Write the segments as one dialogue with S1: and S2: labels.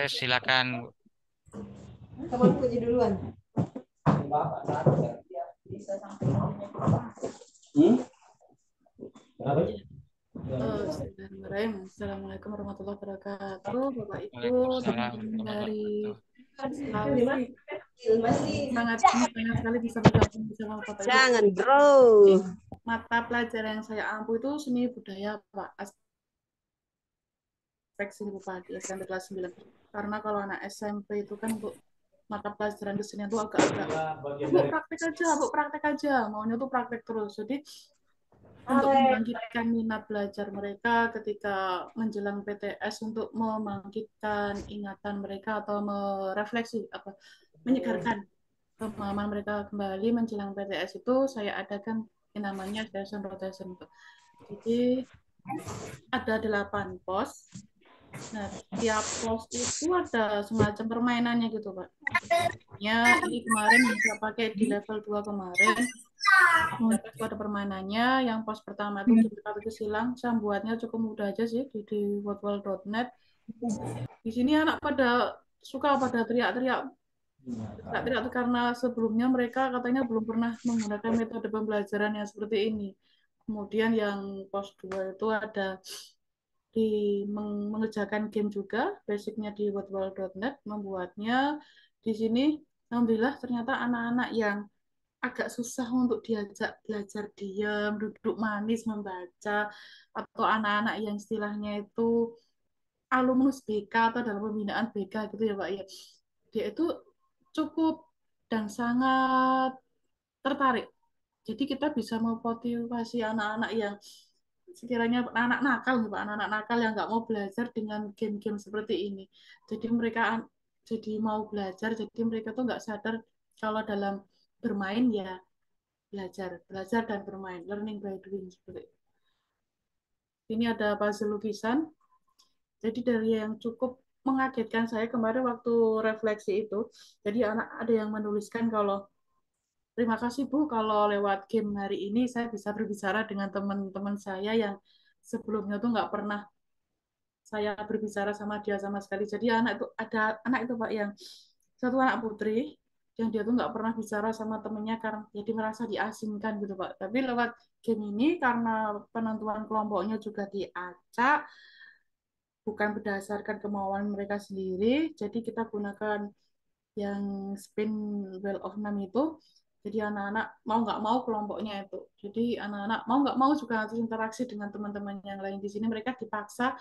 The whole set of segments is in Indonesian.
S1: Silakan.
S2: Kamu kerja duluan. Hmm?
S3: Bismillahirrahmanirrahim. Assalamualaikum warahmatullahi wabarakatuh. Bapak Ibu,
S1: Waalaikumsalam
S3: teman-teman dari
S1: warahmatullahi
S3: Laos, sangat senang sekali bisa bergabung bersama Bapak Ibu.
S2: Jangan, bro.
S3: Mata pelajaran yang saya ampu itu seni budaya, Pak. Aspek seni rupa di SMP kelas 9. Karena kalau anak SMP itu kan untuk mata pelajaran kesenian itu agak-agak bu praktek aja, maunya tuh praktek terus. Jadi untuk membangkitkan minat belajar mereka ketika menjelang PTS, untuk membangkitkan ingatan mereka atau merefleksi apa menyegarkan pemahaman mereka kembali menjelang PTS, itu saya adakan yang namanya session rotation. Jadi ada 8 pos. Nah, tiap pos itu ada semacam permainannya gitu, Pak. Ya, ini kemarin yang saya pakai di level 2 kemarin. Itu ada permainannya. Yang pos pertama itu teka-teki silang. Saya buatnya cukup mudah aja sih di wordwall.net. Di sini anak pada suka pada teriak-teriak. Teriak-teriak itu karena sebelumnya mereka katanya belum pernah menggunakan metode pembelajaran yang seperti ini. Kemudian yang pos 2 itu ada di mengerjakan game juga, basicnya di wordwall.net membuatnya. Di sini alhamdulillah ternyata anak-anak yang agak susah untuk diajak belajar diam, duduk manis membaca, atau anak-anak yang istilahnya itu alumnus BK atau dalam pembinaan BK gitu ya Pak ya. Dia itu cukup dan sangat tertarik. Jadi kita bisa memotivasi anak-anak yang sekiranya anak nakal, Pak, anak-anak nakal yang nggak mau belajar dengan game-game seperti ini. Jadi mereka jadi mau belajar, jadi mereka tuh nggak sadar kalau dalam bermain ya belajar, belajar dan bermain, learning by doing seperti itu. Ini ada puzzle lukisan. Jadi dari yang cukup mengagetkan saya kemarin waktu refleksi itu, jadi anak ada yang menuliskan kalau terima kasih Bu, kalau lewat game hari ini saya bisa berbicara dengan teman-teman saya yang sebelumnya tuh nggak pernah saya berbicara sama dia sama sekali. Jadi anak itu ada anak itu Pak yang satu anak putri yang dia tuh nggak pernah bicara sama temennya karena jadi merasa diasingkan gitu Pak. Tapi lewat game ini karena penentuan kelompoknya juga diacak, bukan berdasarkan kemauan mereka sendiri. Jadi kita gunakan yang spin wheel of name itu. Jadi anak-anak mau nggak mau kelompoknya itu. Jadi anak-anak mau nggak mau juga harus interaksi dengan teman-teman yang lain. Di sini mereka dipaksa,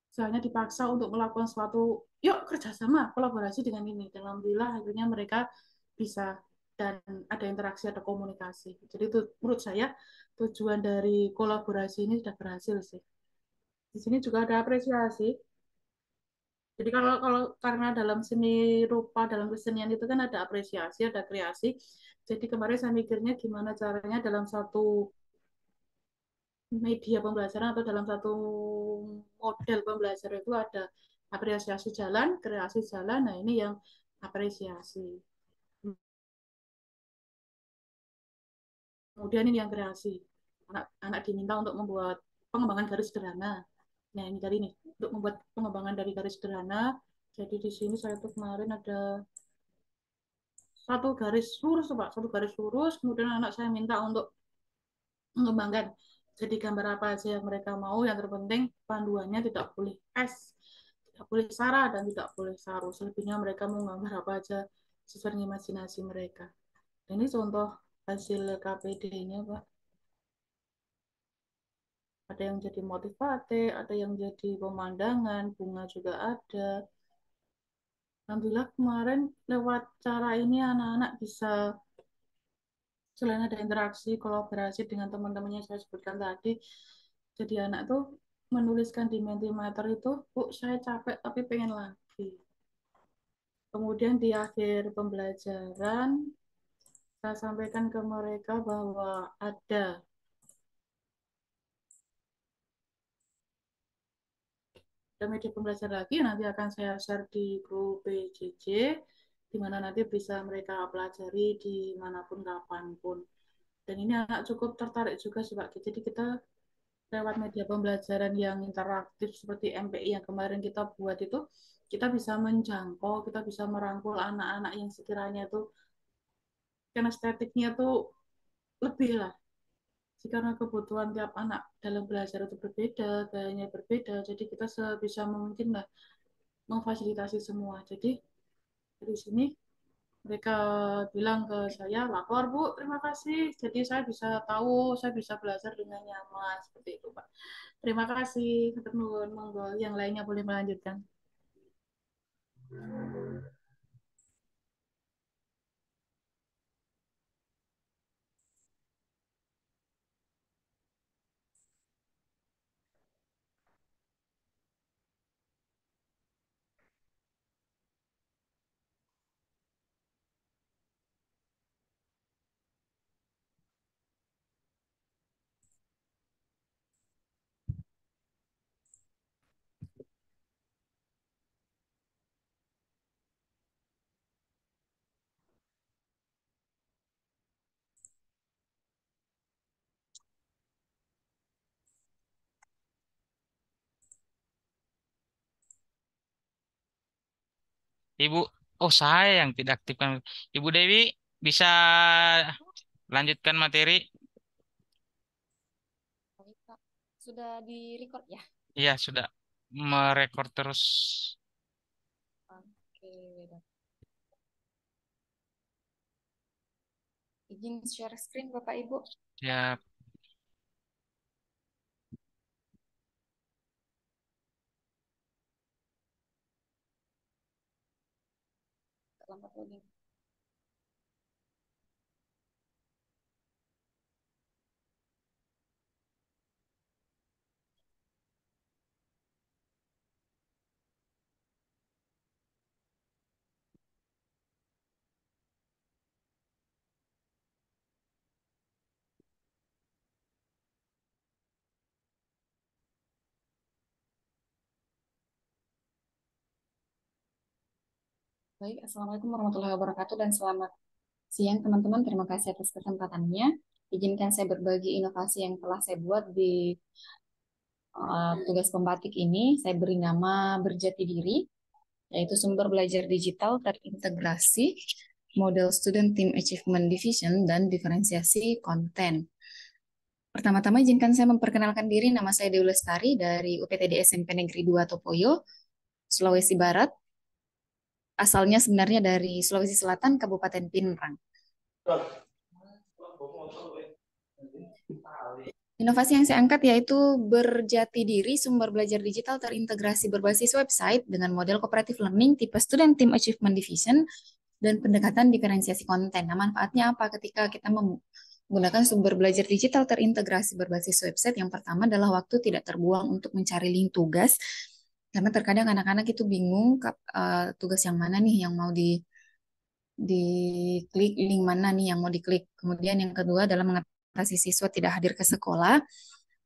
S3: misalnya dipaksa untuk melakukan suatu, yuk kerjasama, kolaborasi dengan ini. Dan alhamdulillah akhirnya mereka bisa dan ada interaksi, ada komunikasi. Jadi itu menurut saya tujuan dari kolaborasi ini sudah berhasil sih. Di sini juga ada apresiasi. Jadi kalau kalau karena dalam seni rupa, dalam kesenian itu kan ada apresiasi, ada kreasi. Jadi kemarin saya mikirnya gimana caranya dalam satu media pembelajaran atau dalam satu model pembelajaran itu ada apresiasi jalan, kreasi jalan. Nah ini yang apresiasi. Kemudian ini yang kreasi. Anak diminta untuk membuat pengembangan garis sederhana. Nah ini tadi nih untuk membuat pengembangan dari garis sederhana. Jadi di sini saya tuh kemarin ada satu garis lurus Pak, satu garis lurus. Kemudian anak saya minta untuk mengembangkan jadi gambar apa aja yang mereka mau. Yang terpenting panduannya tidak boleh S, tidak boleh Sarah, dan tidak boleh Saru. Selebihnya mereka mau gambar apa aja sesuai imajinasi mereka. Dan ini contoh hasil KPD-nya Pak. Ada yang jadi motif batik, ada yang jadi pemandangan, bunga juga ada. Alhamdulillah kemarin lewat cara ini anak-anak bisa, selain ada interaksi, kolaborasi dengan teman-temannya saya sebutkan tadi, jadi anak tuh menuliskan di Mentimeter itu, Bu, saya capek tapi pengen lagi. Kemudian di akhir pembelajaran, saya sampaikan ke mereka bahwa ada media pembelajaran lagi, nanti akan saya share di grup PJJ, di mana nanti bisa mereka pelajari dimanapun, kapanpun. Dan ini anak cukup tertarik juga sih Pak. Jadi kita lewat media pembelajaran yang interaktif seperti MPI yang kemarin kita buat itu, kita bisa menjangkau, kita bisa merangkul anak-anak yang sekiranya tuh kinestetiknya tuh lebih lah. Karena kebutuhan tiap anak dalam belajar itu berbeda, gayanya berbeda, jadi kita sebisa mungkin lah memfasilitasi semua. Jadi dari sini mereka bilang ke saya, lapor Bu, terima kasih. Jadi saya bisa tahu, saya bisa belajar dengan nyaman seperti itu, Pak. Terima kasih, Nuhun. Monggo, yang lainnya boleh melanjutkan.
S1: Ibu, oh saya yang tidak aktifkan. Ibu Dewi bisa lanjutkan materi?
S4: Baik, Kak. Sudah di-record ya?
S1: Iya, sudah merekord terus.
S4: Oke, udah. Izin share screen Bapak Ibu.
S1: Ya,
S4: Lambat loading. Baik, Assalamualaikum warahmatullahi wabarakatuh dan selamat siang teman-teman. Terima kasih atas kesempatannya. Izinkan saya berbagi inovasi yang telah saya buat di tugas pembatik ini. Saya beri nama Berjati Diri, yaitu sumber belajar digital terintegrasi, model Student Team Achievement Division, dan diferensiasi konten. Pertama-tama izinkan saya memperkenalkan diri. Nama saya Dewi Lestari dari UPTD SMP Negeri 2 Topoyo, Sulawesi Barat. Asalnya sebenarnya dari Sulawesi Selatan, Kabupaten Pinrang. Inovasi yang saya angkat yaitu Berjati Diri, sumber belajar digital terintegrasi berbasis website dengan model cooperative learning tipe Student Team Achievement Division dan pendekatan diferensiasi konten. Nah, manfaatnya apa ketika kita menggunakan sumber belajar digital terintegrasi berbasis website? Yang pertama adalah waktu tidak terbuang untuk mencari link tugas, karena terkadang anak-anak itu bingung tugas yang mana nih yang mau diklik, link mana nih yang mau diklik. Kemudian yang kedua adalah mengatasi siswa tidak hadir ke sekolah.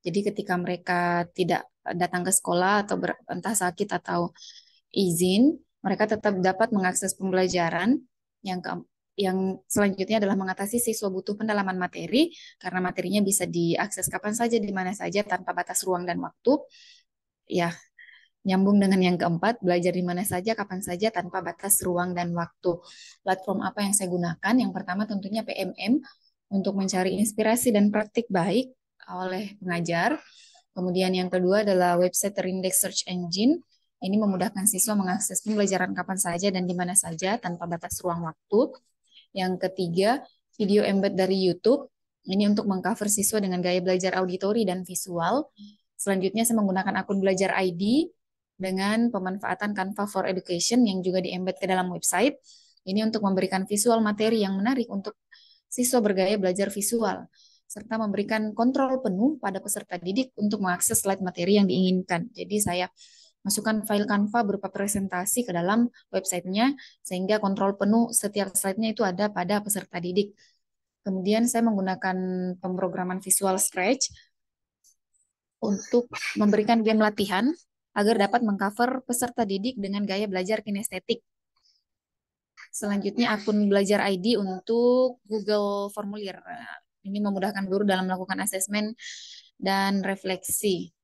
S4: Jadi ketika mereka tidak datang ke sekolah atau entah sakit atau izin, mereka tetap dapat mengakses pembelajaran. Yang ke, yang selanjutnya adalah mengatasi siswa butuh pendalaman materi karena materinya bisa diakses kapan saja di mana saja tanpa batas ruang dan waktu. Ya, nyambung dengan yang keempat, belajar di mana saja, kapan saja, tanpa batas ruang dan waktu. Platform apa yang saya gunakan? Yang pertama tentunya PMM untuk mencari inspirasi dan praktik baik oleh pengajar. Kemudian yang kedua adalah website terindeks search engine. Ini memudahkan siswa mengakses pembelajaran kapan saja dan di mana saja tanpa batas ruang waktu. Yang ketiga, video embed dari YouTube. Ini untuk mengcover siswa dengan gaya belajar auditori dan visual. Selanjutnya saya menggunakan akun Belajar ID dengan pemanfaatan Canva for Education yang juga di-embed ke dalam website. Ini untuk memberikan visual materi yang menarik untuk siswa bergaya belajar visual, serta memberikan kontrol penuh pada peserta didik untuk mengakses slide materi yang diinginkan. Jadi saya masukkan file Canva berupa presentasi ke dalam websitenya, sehingga kontrol penuh setiap slide-nya itu ada pada peserta didik. Kemudian saya menggunakan pemrograman Visual Scratch untuk memberikan game latihan agar dapat mengcover peserta didik dengan gaya belajar kinestetik. Selanjutnya akun Belajar ID untuk Google Formulir. Ini memudahkan guru dalam melakukan asesmen dan refleksi.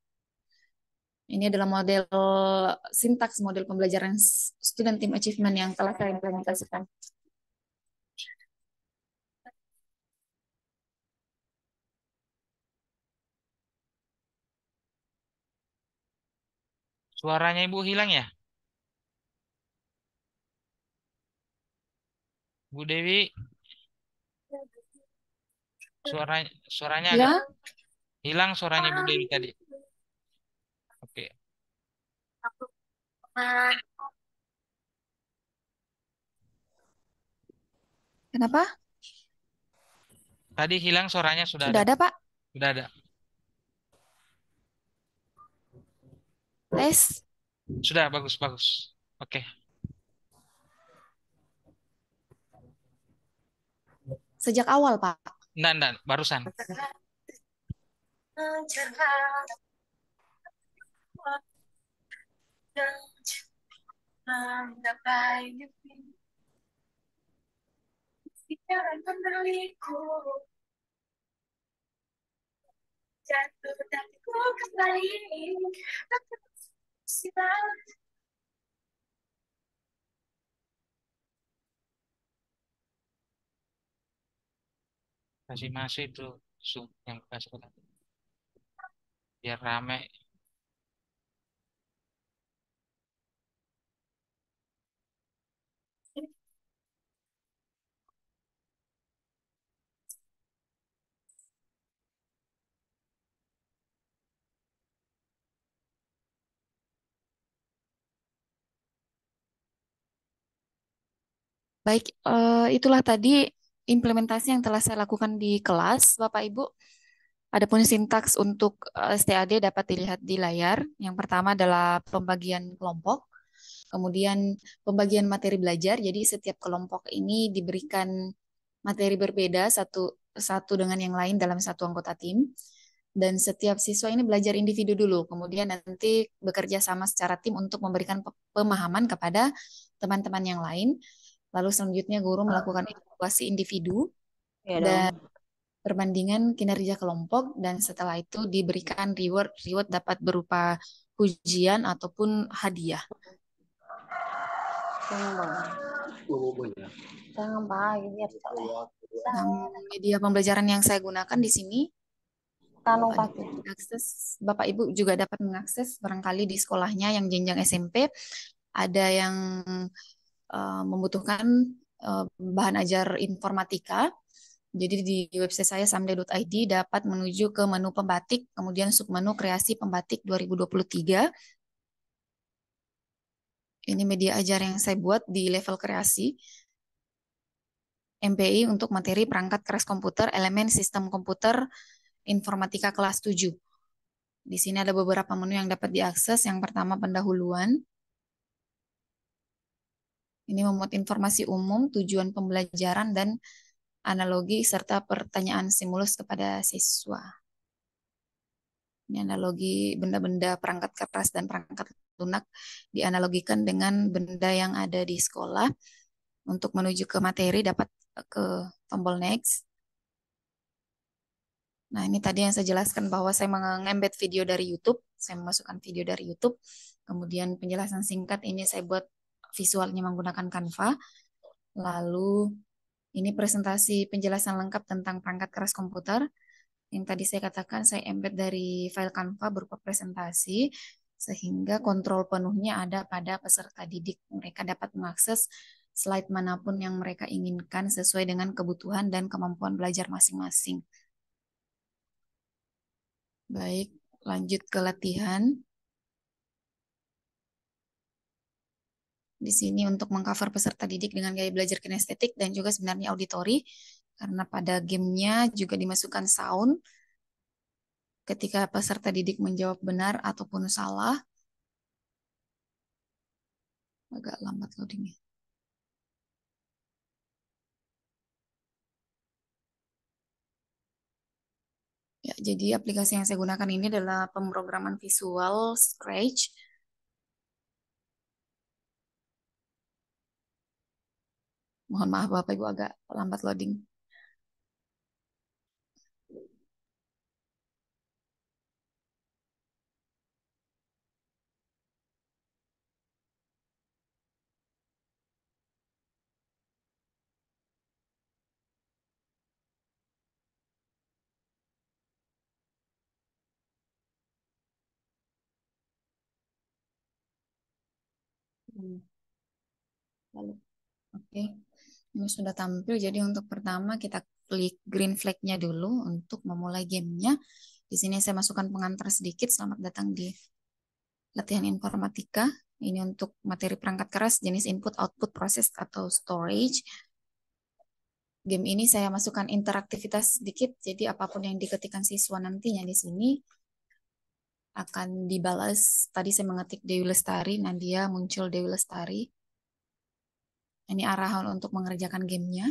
S4: Ini adalah model sintaks model pembelajaran student team achievement yang telah saya implementasikan.
S1: Suaranya Ibu hilang ya? Bu Dewi, suaranya agak
S4: Ya,
S1: hilang suaranya Bu Dewi tadi. Oke.
S4: kenapa?
S1: Tadi hilang suaranya sudah
S4: Sudah
S1: ada.
S4: ada, Pak?
S1: Sudah ada.
S4: Tes.
S1: Sudah bagus bagus. Oke.
S4: Sejak awal, Pak.
S1: Enggak, barusan. Kasih masuk itu Zoom yang kasih biar rame.
S4: Baik, itulah tadi implementasi yang telah saya lakukan di kelas, Bapak Ibu. Adapun sintaks untuk STAD dapat dilihat di layar. Yang pertama adalah pembagian kelompok, kemudian pembagian materi belajar. Jadi setiap kelompok ini diberikan materi berbeda satu satu dengan yang lain dalam satu anggota tim. Dan setiap siswa ini belajar individu dulu, kemudian nanti bekerja sama secara tim untuk memberikan pemahaman kepada teman-teman yang lain. Lalu selanjutnya guru melakukan evaluasi individu
S2: Ya
S4: dan
S2: dong.
S4: perbandingan kinerja kelompok, dan setelah itu diberikan reward. Reward dapat berupa pujian ataupun hadiah. Nah, media pembelajaran yang saya gunakan di sini dapat diakses, Bapak Ibu juga dapat mengakses barangkali di sekolahnya yang jenjang SMP ada yang membutuhkan bahan ajar informatika. Jadi di website saya samde.id dapat menuju ke menu pembatik, kemudian submenu kreasi pembatik 2023. Ini media ajar yang saya buat di level kreasi. MPI untuk materi perangkat keras komputer, elemen sistem komputer, informatika kelas 7. Di sini ada beberapa menu yang dapat diakses. Yang pertama pendahuluan. Ini memuat informasi umum, tujuan pembelajaran, dan analogi serta pertanyaan stimulus kepada siswa. Ini analogi benda-benda perangkat keras dan perangkat lunak dianalogikan dengan benda yang ada di sekolah. Untuk menuju ke materi dapat ke tombol next. Nah, ini tadi yang saya jelaskan bahwa saya mengembed video dari YouTube. Saya memasukkan video dari YouTube. Kemudian penjelasan singkat ini saya buat visualnya menggunakan Canva. Lalu ini presentasi penjelasan lengkap tentang perangkat keras komputer. Yang tadi saya katakan saya embed dari file Canva berupa presentasi sehingga kontrol penuhnya ada pada peserta didik. Mereka dapat mengakses slide manapun yang mereka inginkan sesuai dengan kebutuhan dan kemampuan belajar masing-masing. Baik, lanjut ke latihan. Di sini untuk mengcover peserta didik dengan gaya belajar kinestetik dan juga sebenarnya auditori, karena pada gamenya juga dimasukkan sound ketika peserta didik menjawab benar ataupun salah. Agak lambat loadingnya. Ya, jadi aplikasi yang saya gunakan ini adalah pemrograman visual Scratch. Mohon maaf Bapak Ibu agak lambat loading. Hmm. Lalu, oke. Ini sudah tampil. Jadi untuk pertama kita klik green flag-nya dulu untuk memulai gamenya. Di sini saya masukkan pengantar sedikit. Selamat datang di latihan informatika. Ini untuk materi perangkat keras jenis input, output, proses atau storage. Game ini saya masukkan interaktivitas sedikit. Jadi apapun yang diketikkan siswa nantinya di sini akan dibalas. Tadi saya mengetik Dewi Lestari, Nadia muncul Dewi Lestari. Ini arahan untuk mengerjakan gamenya.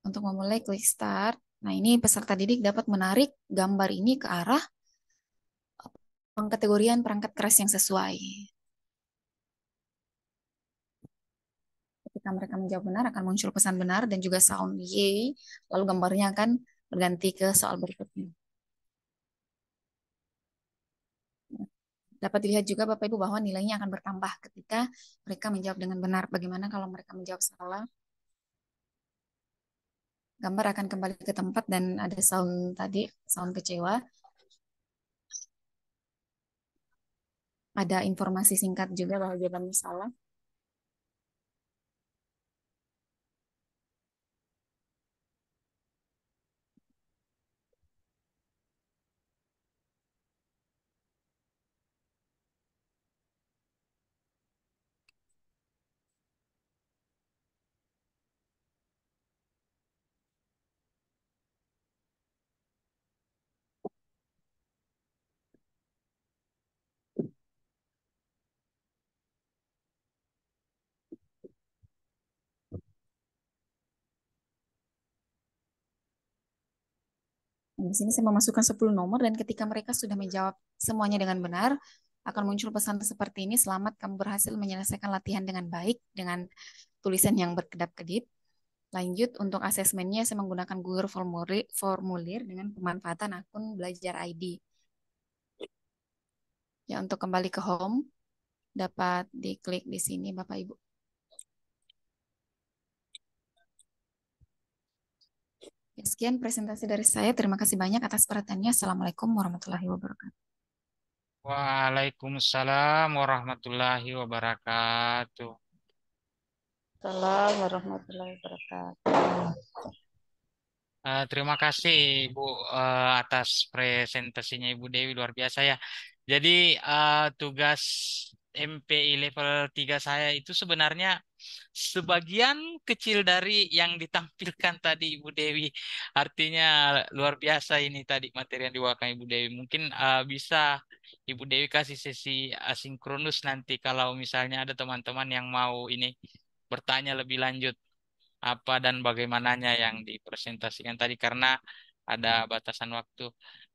S4: Untuk memulai, klik start. Nah, ini peserta didik dapat menarik gambar ini ke arah pengkategorian perangkat keras yang sesuai. Ketika mereka menjawab benar, akan muncul pesan benar dan juga sound Y, lalu gambarnya akan berganti ke soal berikutnya. Dapat dilihat juga Bapak Ibu bahwa nilainya akan bertambah ketika mereka menjawab dengan benar. Bagaimana kalau mereka menjawab salah? Gambar akan kembali ke tempat dan ada sound tadi, sound kecewa. Ada informasi singkat juga bahwa jawabannya salah. Di sini saya memasukkan 10 nomor dan ketika mereka sudah menjawab semuanya dengan benar, akan muncul pesan seperti ini, selamat kamu berhasil menyelesaikan latihan dengan baik dengan tulisan yang berkedap-kedip. Lanjut untuk asesmennya saya menggunakan Google Formulir dengan pemanfaatan akun Belajar ID. Ya, untuk kembali ke home dapat diklik di sini Bapak Ibu. Sekian presentasi dari saya. Terima kasih banyak atas perhatiannya. Assalamualaikum warahmatullahi wabarakatuh.
S1: Waalaikumsalam warahmatullahi wabarakatuh.
S4: Assalamualaikum warahmatullahi wabarakatuh.
S1: Terima kasih Ibu atas presentasinya Ibu Dewi, luar biasa ya. Jadi tugas MPI level 3 saya itu sebenarnya sebagian kecil dari yang ditampilkan tadi Ibu Dewi. Artinya luar biasa ini tadi materi yang diwakilkan Ibu Dewi. Mungkin bisa Ibu Dewi kasih sesi asinkronus nanti kalau misalnya ada teman-teman yang mau ini bertanya lebih lanjut apa dan bagaimananya yang dipresentasikan tadi karena ada batasan waktu.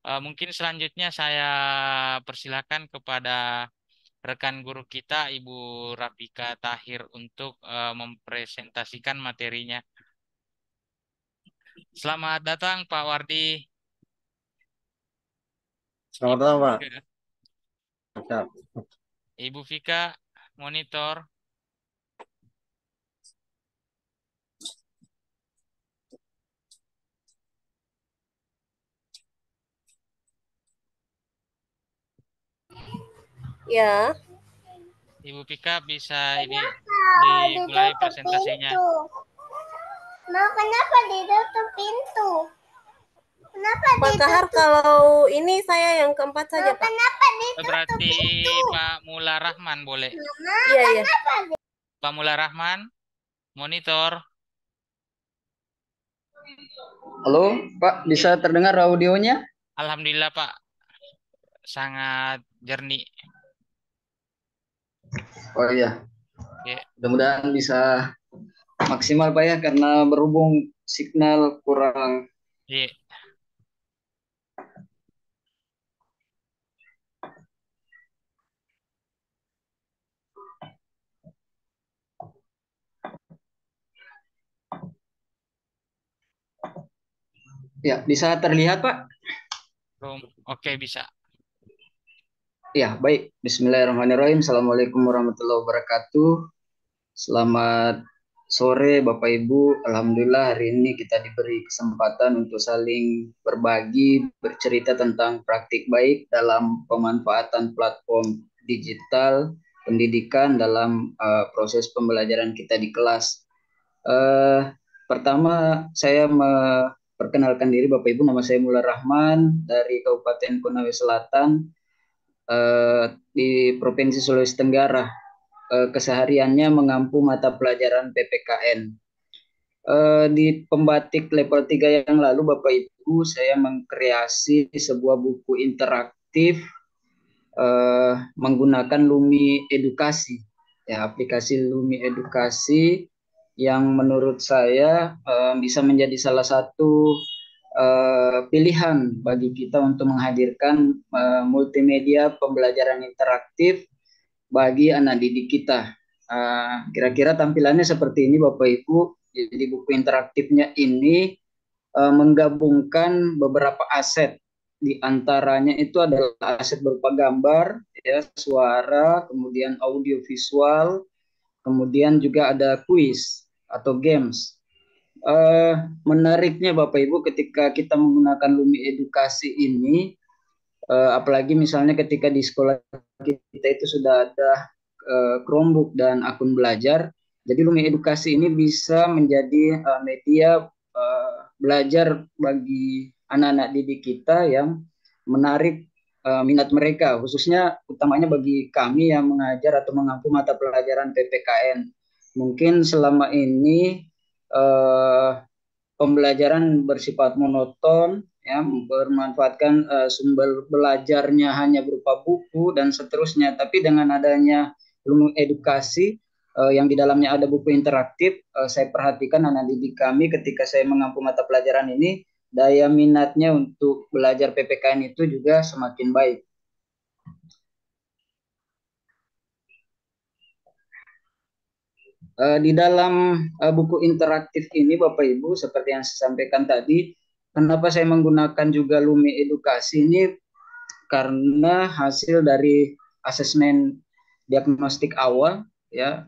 S1: Mungkin selanjutnya saya persilakan kepada rekan guru kita Ibu Rafika Tahir untuk mempresentasikan materinya. Selamat datang Pak Wardi.
S2: Selamat
S1: Ibu
S2: datang, Pak.
S1: Vika.
S2: Mantap.
S1: Ibu Vika, monitor.
S2: Ya.
S1: Ibu Vika bisa ini
S2: Kenapa
S1: dimulai
S2: ditutup
S1: presentasinya.
S2: pintu? Ma, kenapa ditutup pintu? Kenapa
S5: Pak Kahar, kalau ini saya yang keempat saja, Pak.
S2: Kenapa ditutup
S1: Berarti
S2: pintu?
S1: Pak Mula Rahman boleh.
S2: Mama,
S5: Iya, iya.
S1: Pak Mula Rahman, monitor.
S6: Halo, Pak, bisa terdengar audionya?
S1: Alhamdulillah Pak, sangat jernih.
S6: Oh iya,
S1: Ya,
S6: mudah-mudahan bisa maksimal Pak ya, karena berhubung signal kurang.
S1: ya.
S6: Ya, bisa terlihat Pak?
S1: Oke, bisa.
S6: Ya, baik. Bismillahirrahmanirrahim. Assalamualaikum warahmatullahi wabarakatuh. Selamat sore Bapak Ibu. Alhamdulillah hari ini kita diberi kesempatan untuk saling berbagi, bercerita tentang praktik baik dalam pemanfaatan platform digital pendidikan dalam proses pembelajaran kita di kelas. Pertama saya memperkenalkan diri Bapak Ibu, nama saya Mullah Rahman dari Kabupaten Konawe Selatan di Provinsi Sulawesi Tenggara. Kesehariannya mengampu mata pelajaran PPKN. Di pembatik level 3 yang lalu Bapak Ibu, saya mengkreasi sebuah buku interaktif menggunakan Lumi Edukasi. Ya, aplikasi Lumi Edukasi yang menurut saya bisa menjadi salah satu pilihan bagi kita untuk menghadirkan multimedia pembelajaran interaktif bagi anak didik kita. Kira-kira tampilannya seperti ini Bapak Ibu. Jadi buku interaktifnya ini menggabungkan beberapa aset. Di antaranya itu adalah aset berupa gambar, ya, suara, kemudian audio visual, kemudian juga ada kuis atau games. Menariknya Bapak Ibu, ketika kita menggunakan Lumi Edukasi ini, apalagi misalnya ketika di sekolah kita itu sudah ada Chromebook dan akun belajar, jadi Lumi Edukasi ini bisa menjadi media belajar bagi anak-anak didik kita yang menarik minat mereka, khususnya utamanya bagi kami yang mengajar atau mengampu mata pelajaran PPKN. Mungkin selama ini pembelajaran bersifat monoton, ya, bermanfaatkan sumber belajarnya hanya berupa buku dan seterusnya. Tapi dengan adanya ilmu edukasi yang di dalamnya ada buku interaktif, saya perhatikan anak didik kami ketika saya mengampu mata pelajaran ini, daya minatnya untuk belajar PPKN itu juga semakin baik. Di dalam buku interaktif ini Bapak Ibu, seperti yang saya sampaikan tadi, kenapa saya menggunakan juga Lumi Edukasi ini, karena hasil dari asesmen diagnostik awal, ya,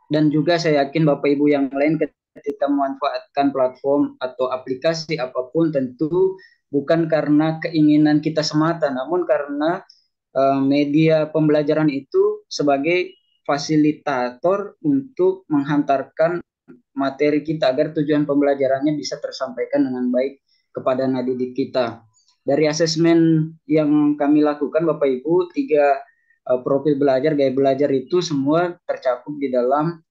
S6: dan juga saya yakin Bapak Ibu yang lain ketika memanfaatkan platform atau aplikasi apapun tentu bukan karena keinginan kita semata, namun karena media pembelajaran itu sebagai fasilitator untuk menghantarkan materi kita agar tujuan pembelajarannya bisa tersampaikan dengan baik kepada anak didik kita. Dari asesmen yang kami lakukan Bapak Ibu, 3 profil belajar, gaya belajar itu semua tercakup di dalam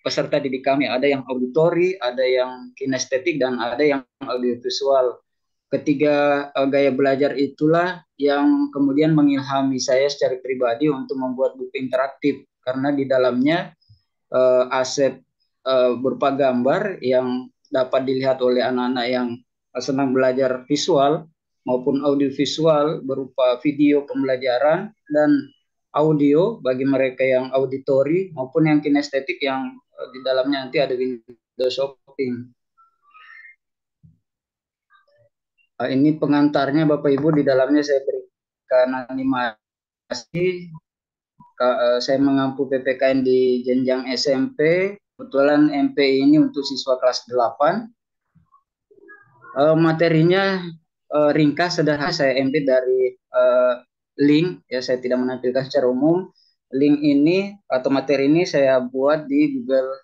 S6: peserta didik kami. Ada yang auditori, ada yang kinestetik, dan ada yang audiovisual. Ketiga gaya belajar itulah yang kemudian mengilhami saya secara pribadi untuk membuat buku interaktif, karena di dalamnya aset berupa gambar yang dapat dilihat oleh anak-anak yang senang belajar visual maupun audiovisual berupa video pembelajaran, dan audio bagi mereka yang auditori maupun yang kinestetik yang di dalamnya nanti ada window shopping. Ini pengantarnya Bapak Ibu, di dalamnya saya berikan animasi. Saya mengampu PPKN di jenjang SMP. Kebetulan MP ini untuk siswa kelas 8. Materinya ringkas, sederhana. Saya MP dari link, ya, saya tidak menampilkan secara umum. Link ini atau materi ini saya buat di Google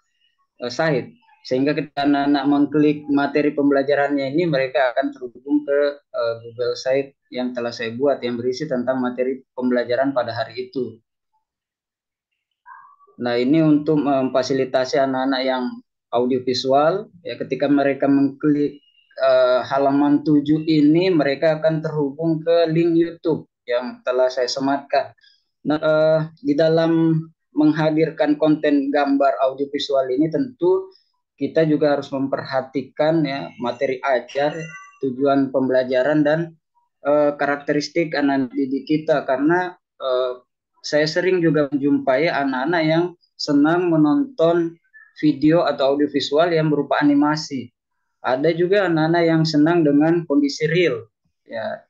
S6: Site, sehingga ketika anak-anak mengklik materi pembelajarannya ini, mereka akan terhubung ke Google Site yang telah saya buat yang berisi tentang materi pembelajaran pada hari itu. Nah, ini untuk memfasilitasi anak-anak yang audiovisual, ya, ketika mereka mengklik halaman 7 ini, mereka akan terhubung ke link YouTube yang telah saya sematkan. Nah, di dalam menghadirkan konten gambar audiovisual ini tentu kita juga harus memperhatikan, ya, materi ajar, tujuan pembelajaran, dan karakteristik anak didik kita, karena saya sering juga menjumpai anak-anak yang senang menonton video atau audiovisual yang berupa animasi. Ada juga anak-anak yang senang dengan kondisi real, ya.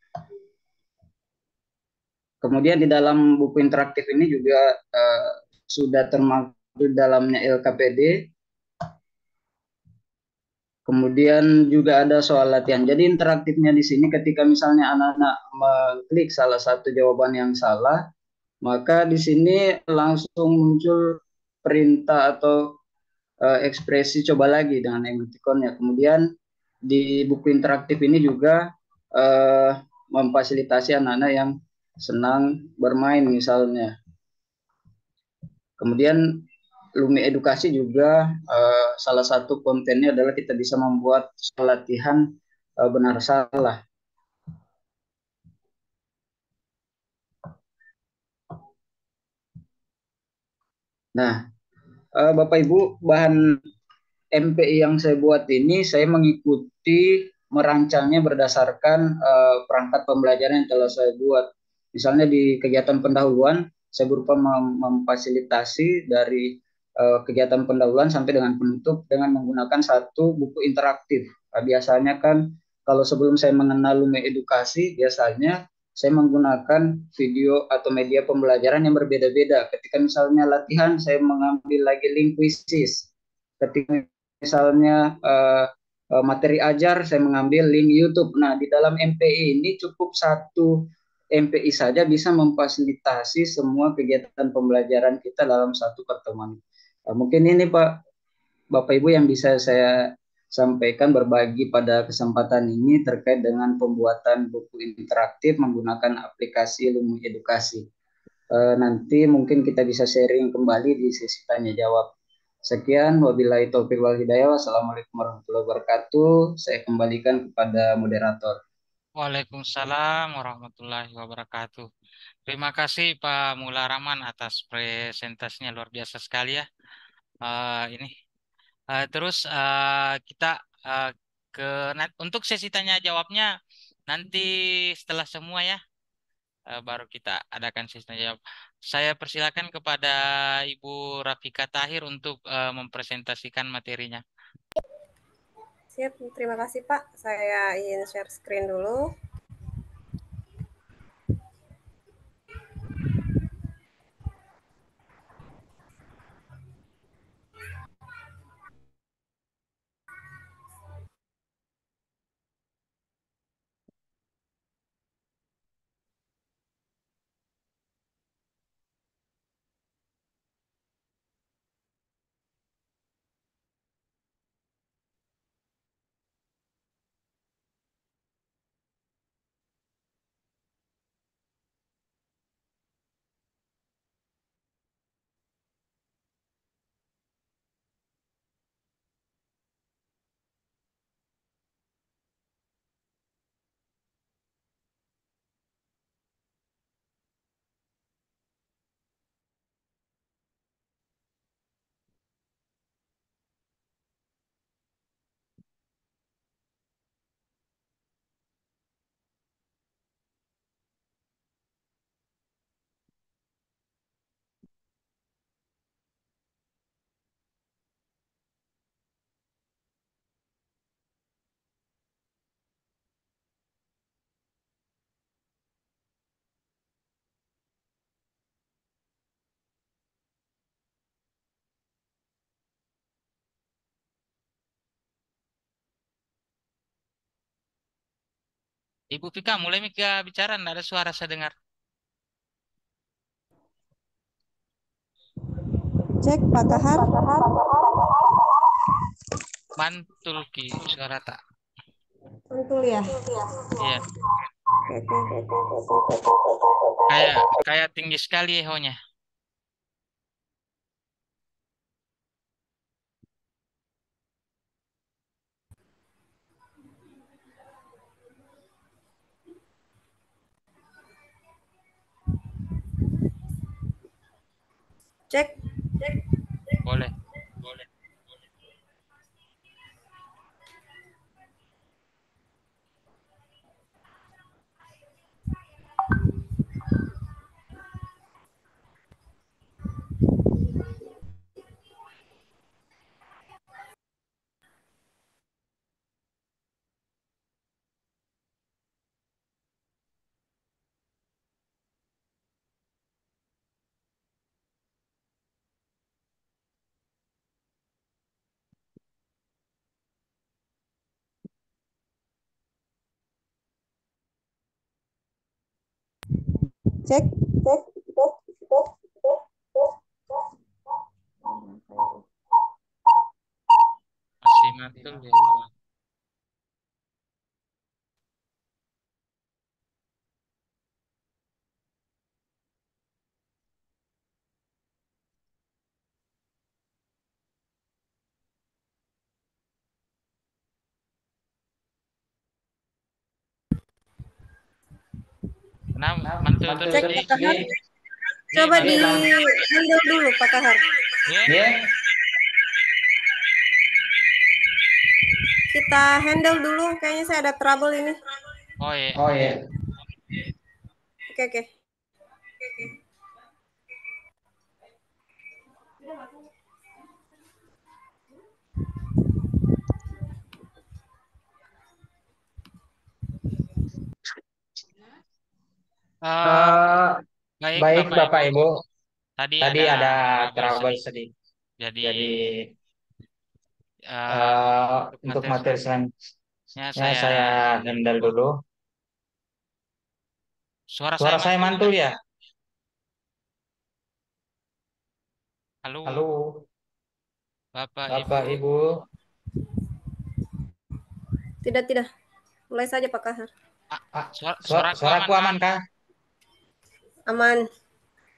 S6: Kemudian di dalam buku interaktif ini juga sudah termaktub dalamnya LKPD, Kemudian juga ada soal latihan. Jadi interaktifnya di sini ketika misalnya anak-anak mengklik salah satu jawaban yang salah, maka di sini langsung muncul perintah atau ekspresi coba lagi dengan emoticonnya. Kemudian di buku interaktif ini juga memfasilitasi anak-anak yang senang bermain misalnya. Kemudian Lumi Edukasi juga salah satu kontennya adalah kita bisa membuat latihan benar salah. Nah, Bapak Ibu, bahan MPI yang saya buat ini saya mengikuti merancangnya berdasarkan perangkat pembelajaran yang telah saya buat. Misalnya di kegiatan pendahuluan, saya berupa memfasilitasi dari kegiatan pendahuluan sampai dengan penutup dengan menggunakan satu buku interaktif. Biasanya kan kalau sebelum saya mengenal Lumi Edukasi, biasanya saya menggunakan video atau media pembelajaran yang berbeda-beda. Ketika misalnya latihan, saya mengambil lagi link kuisis. Ketika misalnya materi ajar, saya mengambil link YouTube. Nah, di dalam MPI ini cukup satu MPI saja bisa memfasilitasi semua kegiatan pembelajaran kita dalam satu pertemuan. Mungkin ini Pak, Bapak Ibu yang bisa saya sampaikan berbagi pada kesempatan ini terkait dengan pembuatan buku interaktif menggunakan aplikasi Lumi Edukasi. Nanti mungkin kita bisa sharing kembali di sesi tanya jawab. Sekian, wabillahi taufiq wal hidayah. Wassalamualaikum warahmatullahi wabarakatuh. Saya kembalikan kepada moderator.
S1: Waalaikumsalam warahmatullahi wabarakatuh. Terima kasih Pak Mula Rahman atas presentasinya luar biasa sekali ya. Ini terus kita eh, ke untuk sesi tanya jawabnya nanti setelah semua ya, baru kita adakan sesi tanya jawab. Saya persilakan kepada Ibu Rafika Tahir untuk mempresentasikan materinya.
S5: Siap, terima kasih Pak. Saya ingin share screen dulu.
S1: Ibu Fika, mulai Mika bicara, tidak ada suara saya dengar.
S5: Cek Pak Kahar.
S1: Mantul ki suara tak.
S5: Mantul ya.
S1: Iya,
S5: Oke.
S1: kayak kayak tinggi sekali ehonya.
S5: Cek.
S1: Boleh.
S5: Cek.
S1: Masih mantul ya. Kenapa mantul terus
S5: Cek
S1: di?
S5: Pak Kahar.
S1: Di
S5: Coba
S1: mantul.
S5: di handle dulu Pak Kahar.
S1: Ya.
S5: Kita handle dulu. Kayaknya saya ada trouble ini.
S1: Oh iya.
S5: Oke.
S1: Eh, baik
S6: Baik
S1: Bapak
S6: Bapak
S1: Ibu.
S6: Ibu,
S1: Tadi
S6: tadi
S1: ada
S6: ada
S1: trouble
S6: trouble
S1: sedikit.
S6: sedikit.
S1: Jadi
S6: Jadi
S1: eh,
S6: untuk
S1: materi
S6: materi
S1: selanjutnya
S6: selanjutnya
S1: saya
S6: saya
S1: handle
S6: handle
S1: dulu.
S6: dulu.
S1: Suara saya
S6: Suara saya
S1: mantul
S6: mantul
S1: nggak?
S6: ya?
S1: Halo,
S6: Halo,
S1: Bapak Ibu.
S6: Bapak Ibu.
S5: Tidak. Mulai saja Pak Kahar.
S1: Suaraku aman
S6: Suaraku
S1: kah?
S6: aman kah?
S5: Aman.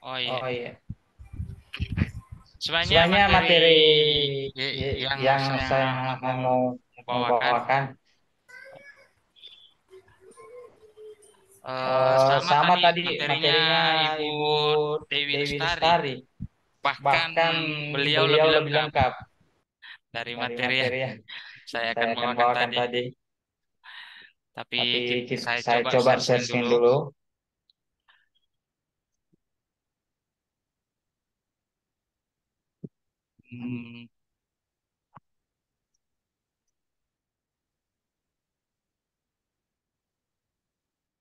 S1: Oh iya.
S6: Oh iya.
S1: Sebenarnya
S6: Sebenarnya
S1: materi
S6: materi
S1: yang
S6: yang
S1: saya
S6: saya
S1: mau
S6: mau
S1: bawakan
S6: bawakan
S1: sama
S6: sama
S1: tadi
S6: tadi
S1: materinya
S6: materinya
S1: Ibu
S6: Ibu
S1: Dewi
S6: Dewi
S1: Lestari.
S6: Lestari.
S1: Bahkan
S6: Bahkan
S1: beliau
S6: beliau
S1: lebih
S6: lebih
S1: lengkap
S6: lengkap
S1: dari
S6: dari
S1: materi yang
S6: materi yang
S1: saya akan
S6: saya akan
S1: bawakan
S6: bawakan
S1: tadi.
S6: tadi.
S1: Tapi
S6: Tapi
S1: saya
S6: saya
S1: coba
S6: coba
S1: searching
S6: searching
S1: dulu.
S6: dulu.
S1: Hmm,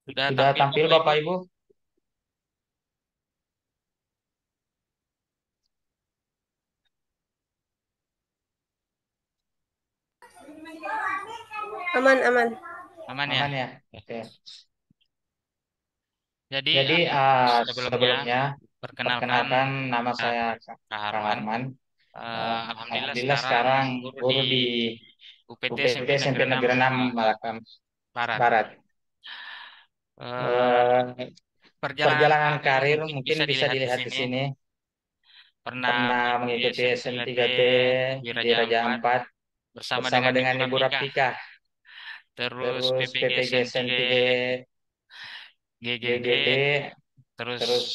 S1: sudah
S6: Sudah
S1: tampil
S6: tampil
S1: Bapak Ibu?
S6: Bapak Ibu?
S5: Aman.
S1: Aman ya?
S6: Aman ya? Oke.
S1: Jadi
S6: Jadi
S1: sebelumnya
S6: sebelumnya
S1: perkenalkan
S6: perkenalkan nama
S1: Kak
S6: saya
S1: Kak
S6: Kak
S1: Harman.
S6: Harman.
S1: Alhamdulillah
S6: Alhamdulillah
S1: sekarang
S6: sekarang
S1: guru di
S6: guru di
S1: UPT
S6: UPT
S1: SMP
S6: SMP
S1: Negeri 6
S6: Negeri 6 Malakam
S1: Barat.
S6: Barat.
S1: Eh,
S6: Eh,
S1: perjalanan
S6: Perjalanan
S1: karir
S6: karir
S1: mungkin
S6: mungkin
S1: bisa
S6: bisa
S1: dilihat di
S6: dilihat di
S1: sini.
S6: sini.
S1: Pernah
S6: Pernah
S1: mengikuti
S6: mengikuti
S1: SM3T
S6: SM3T
S1: di
S6: di
S1: Raja
S6: Raja
S1: Ampat
S6: Ampat
S1: bersama
S6: bersama
S1: dengan
S6: dengan
S1: Ibu
S6: Ibu
S1: Raptika.
S6: Raptika.
S1: Terus
S6: Terus
S1: PPG
S6: PPG
S1: SM3
S6: SM3
S1: GGD.
S6: GGD.
S1: Terus
S6: Terus